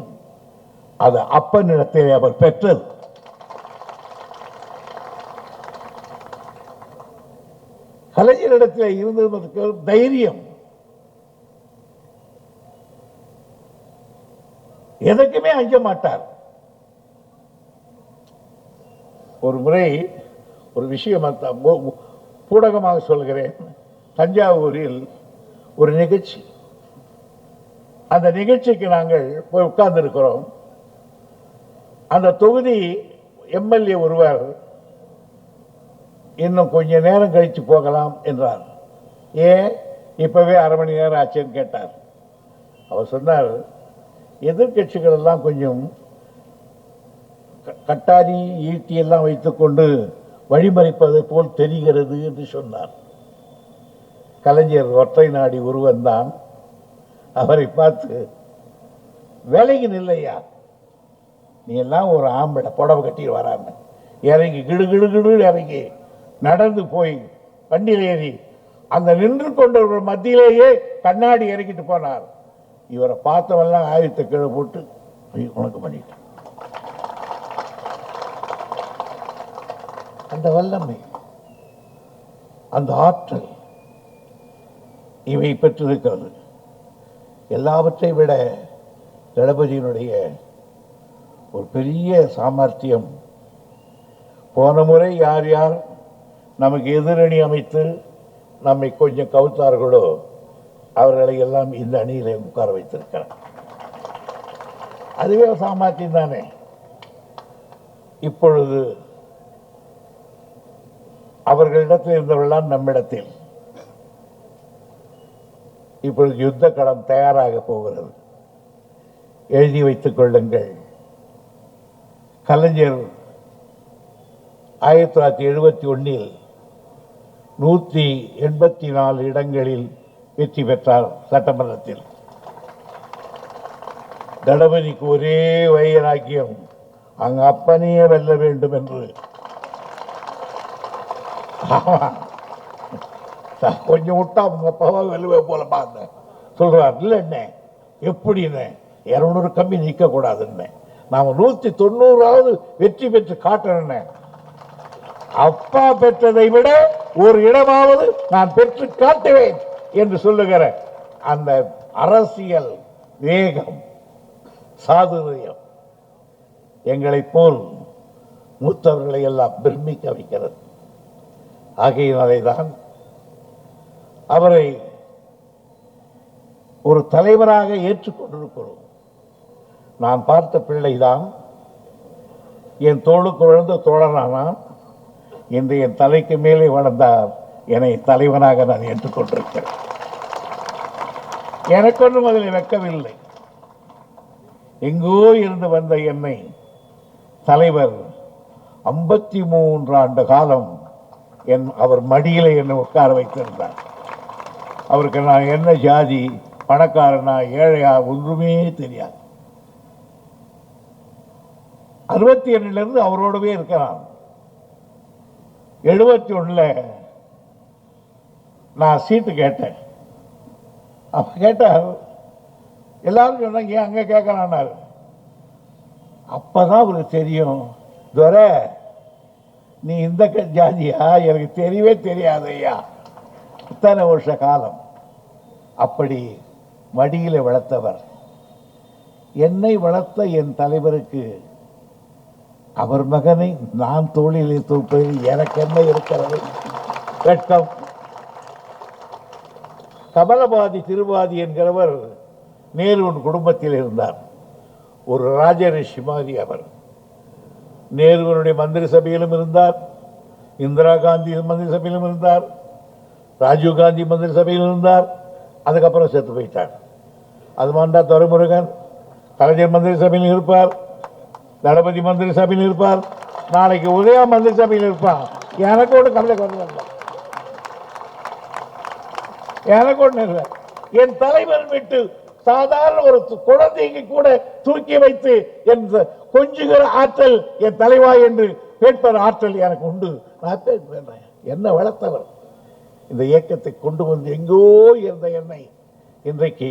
அது அப்பனிடத்திலே அவர் பெற்றது. கலைஞரிடத்தில் இருந்ததற்கு தைரியம், எதற்குமே அஞ்ச மாட்டார். ஒரு முறை ஒரு விஷயம் பூடகமாக சொல்கிறேன். தஞ்சாவூரில் ஒரு நிகழ்ச்சி, அந்த நிகழ்ச்சிக்கு நாங்கள் போய் உட்கார்ந்து இருக்கிறோம். அந்த தொகுதி எம்எல்ஏ ஒருவர் இன்னும் கொஞ்ச நேரம் கழித்து போகலாம் என்றார். ஏன் இப்பவே அரை மணி நேரம் ஆச்சுன்னு கேட்டார். அவர் சொன்னார், எதிர்கட்சிகள் எல்லாம் கொஞ்சம் கட்டாரி ஈட்டி எல்லாம் வைத்துக்கொண்டு வழிமறிப்பதை போல் தெரிகிறது என்று சொன்னார். கலைஞர் ஒற்றை நாடி ஒருவன் தான். அவரை பார்த்து, வேலைக்கு நில்லையா, நீ எல்லாம் ஒரு ஆம்பளை, புடவை கட்டிட்டு வராம இறங்கி கிடு இறங்கி நடந்து போய் வண்டியில் ஏறி அந்த நின்று கொண்டவர்கள் மத்தியிலேயே கண்ணாடி இறக்கிட்டு போனார். இவரை பார்த்தவெல்லாம் ஆயுதத்தை கீழே போட்டு உனக்கு பண்ணிட்டான். அந்த வல்லமை, அந்த ஆற்றல் இவை பெற்றிருக்கிறது. எல்லாவற்றை விட தளபதியினுடைய ஒரு பெரிய சாமர்த்தியம், போன முறை யார் யார் நமக்கு எதிரணி அமைத்து நம்மை கொஞ்சம் கவுத்தார்களோ அவர்களை எல்லாம் இந்த அணியிலே உட்கார வைத்திருக்கிறார். அதுவே சாமர்த்தியம் தானே. இப்பொழுது அவர்களிடத்தில் இருந்தவர்கள்லாம் நம்மிடத்தில். இப்பொழுது யுத்த களம் தயாராக போகிறது. எழுதி வைத்துக் கொள்ளுங்கள். கலைஞர் 1971 184 இடங்களில் வெற்றி பெற்றார் சட்டமன்றத்தில். தளபதிக்கு ஒரே வைராக்கியம், அங்க அப்பனையே வெல்ல வேண்டும் என்று. கொஞ்சம் விட்டா அவங்க அப்பாவா வெல்லுவே போல பார்த்தேன் சொல்றார். இல்லை என்ன எப்படி 200 கம்மி நிற்க கூடாதுன்னு நாம 190 வெற்றி பெற்று காட்டுறேன். அப்பா பெற்றதை விட ஒரு இடமாவது நான் பெற்று காட்டுவேன் என்று சொல்லுகிற அந்த அரசியல் வேகம், சாதுரியம் எங்களை போல் மூத்தவர்களை எல்லாம் பிரமிக்க வைக்கிறது. ஆகையினாலேதான் அவரை ஒரு தலைவராக ஏற்றுக்கொண்டிருக்கிறோம். நான் பார்த்த பிள்ளைதான் என் தோளுக்கு விழுந்த தோழனானான். இன்று என் தலைக்கு மேலே வளர்ந்தார். என்னை தலைவனாக நான் ஏற்றுக்கொண்டிருக்கிறேன். எனக்கொன்றும் அதில் வெட்கவில்லை. எங்கோ இருந்து வந்த என்னை தலைவர் 53 ஆண்டு காலம் அவர் மடியிலே என்னை உட்கார வைத்திருந்தார். அவருக்கு நான் என்ன ஜாதி, பணக்காரனா ஏழையா ஒன்றுமே தெரியாது. 62 அவரோடவே இருக்கிறான். 71 நான் சீட்டு கேட்டேன். அப்ப கேட்டார், எல்லாரும் சொன்னாங்க ஏன் அங்க கேட்கறான்னாரு. அப்பதான் அவருக்கு தெரியும், துரை நீ இந்த ஜாதியா, எனக்கு தெரியவே தெரியாது ஐயா. இத்தனை வருஷ காலம் அப்படி மடியில வளர்த்தவர். என்னை வளர்த்த என் தலைவருக்கு அவர் மகனை நான் தோளிலே தூப்பதில் எனக்கு என்ன இருக்கிறது வெட்கம். கமலபாதி திருவாதி என்கிறவர் நேருவின் குடும்பத்தில் இருந்தார். ஒரு ராஜரிஷி மாதிரி அவர். நேருவனுடைய மந்திரி சபையிலும் இருந்தார், இந்திரா காந்தி மந்திரி சபையிலும் இருந்தார், ராஜீவ் காந்தி மந்திரி சபையில் இருந்தார். அதுக்கப்புறம் செத்து போயிட்டார். அது மாண்டா துரைமுருகன் கலைஞர் மந்திரி சபையில் இருப்பார், தளபதி மந்திரி சபையில் இருப்பார், நாளைக்கு உதயா மந்திரி சபையில் இருப்பான். எனக்கு ஒன்று கவலை வரல, எனக்கு ஒன்று இல்லை. என் தலைவர் விட்டு சாதாரண ஒரு குழந்தைக்கு கூட தூக்கி வைத்து என் கொஞ்சுகிற ஆற்றல் என் தலைவா என்று கேட்பது ஆற்றல் எனக்கு உண்டு. நான் என்ன வளர்த்தவர். இந்த இயக்கத்தை கொண்டு வந்து எங்கோ இருந்த என்னை இன்றைக்கு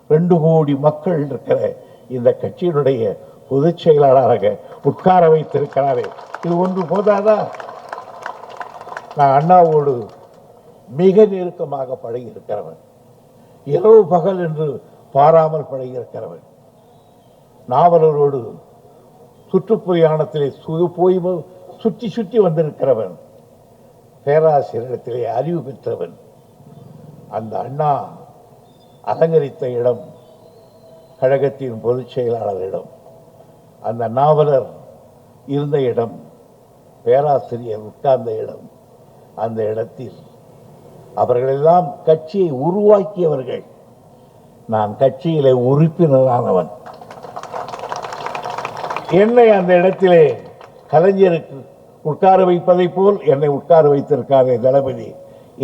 2 கோடி மக்கள் இருக்கிற இந்த கட்சியினுடைய பொதுச் செயலாளராக உட்கார வைத்திருக்கிறாரே, இது ஒன்று போதாதா? நான் அண்ணாவோடு மிக நெருக்கமாக பழகி இருக்கிறவன், இரவு பகல் என்று பாராமல் பழகி இருக்கிறவன். நாவலரோடு சுற்றுப்பிரயாணத்திலே போய் சுற்றி சுற்றி வந்திருக்கிறவன், பேராசிரியரிடத்திலே அறிவு பெற்றவன். அந்த அண்ணா அலங்கரித்த இடம் கழகத்தின் பொதுச் செயலாளரிடம், அந்த நாவலர் இருந்த இடம், பேராசிரியர் உட்கார்ந்த இடம், அந்த இடத்தில் அவர்களெல்லாம் கட்சியை உருவாக்கியவர்கள். நான் கட்சியிலே உறுப்பினரானவன். என்னை அந்த இடத்திலே கலைஞருக்கு உட்கார வைப்பதை போல் என்னை உட்கார வைத்திருக்காரே தளபதி,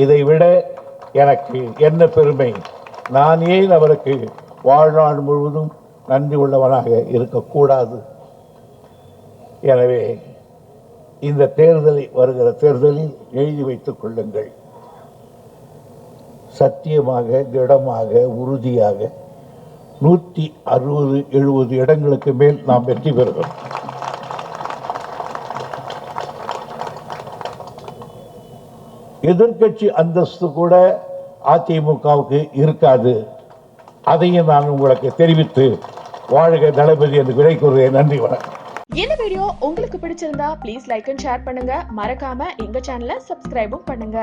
இதை விட எனக்கு என்ன பெருமை. நான் ஏன் அவருக்கு வாழ்நாள் முழுவதும் நன்றி உள்ளவனாக இருக்கக்கூடாது? எனவே இந்த வருகிற தேர்தலில் எழுதி வைத்துக் கொள்ளுங்கள். சத்தியமாக, திடமாக, உறுதியாக 160-170 இடங்களுக்கு மேல் நாம் வெற்றி பெறுகிறோம். எதிர்க்கட்சி அந்தஸ்து கூட அதிமுகவுக்கு இருக்காது. அதையும் நான் உங்களுக்கு தெரிவித்து வாழ்க தளபதி என்று விடை கூறுகிறேன். நன்றி, வணக்கம். இந்த வீடியோ உங்களுக்கு பிடிச்சிருந்தா ப்ளீஸ் லைக் அண்ட் ஷேர் பண்ணுங்க. மறக்காம எங்க சேனலை சப்ஸ்கிரைபும் பண்ணுங்க.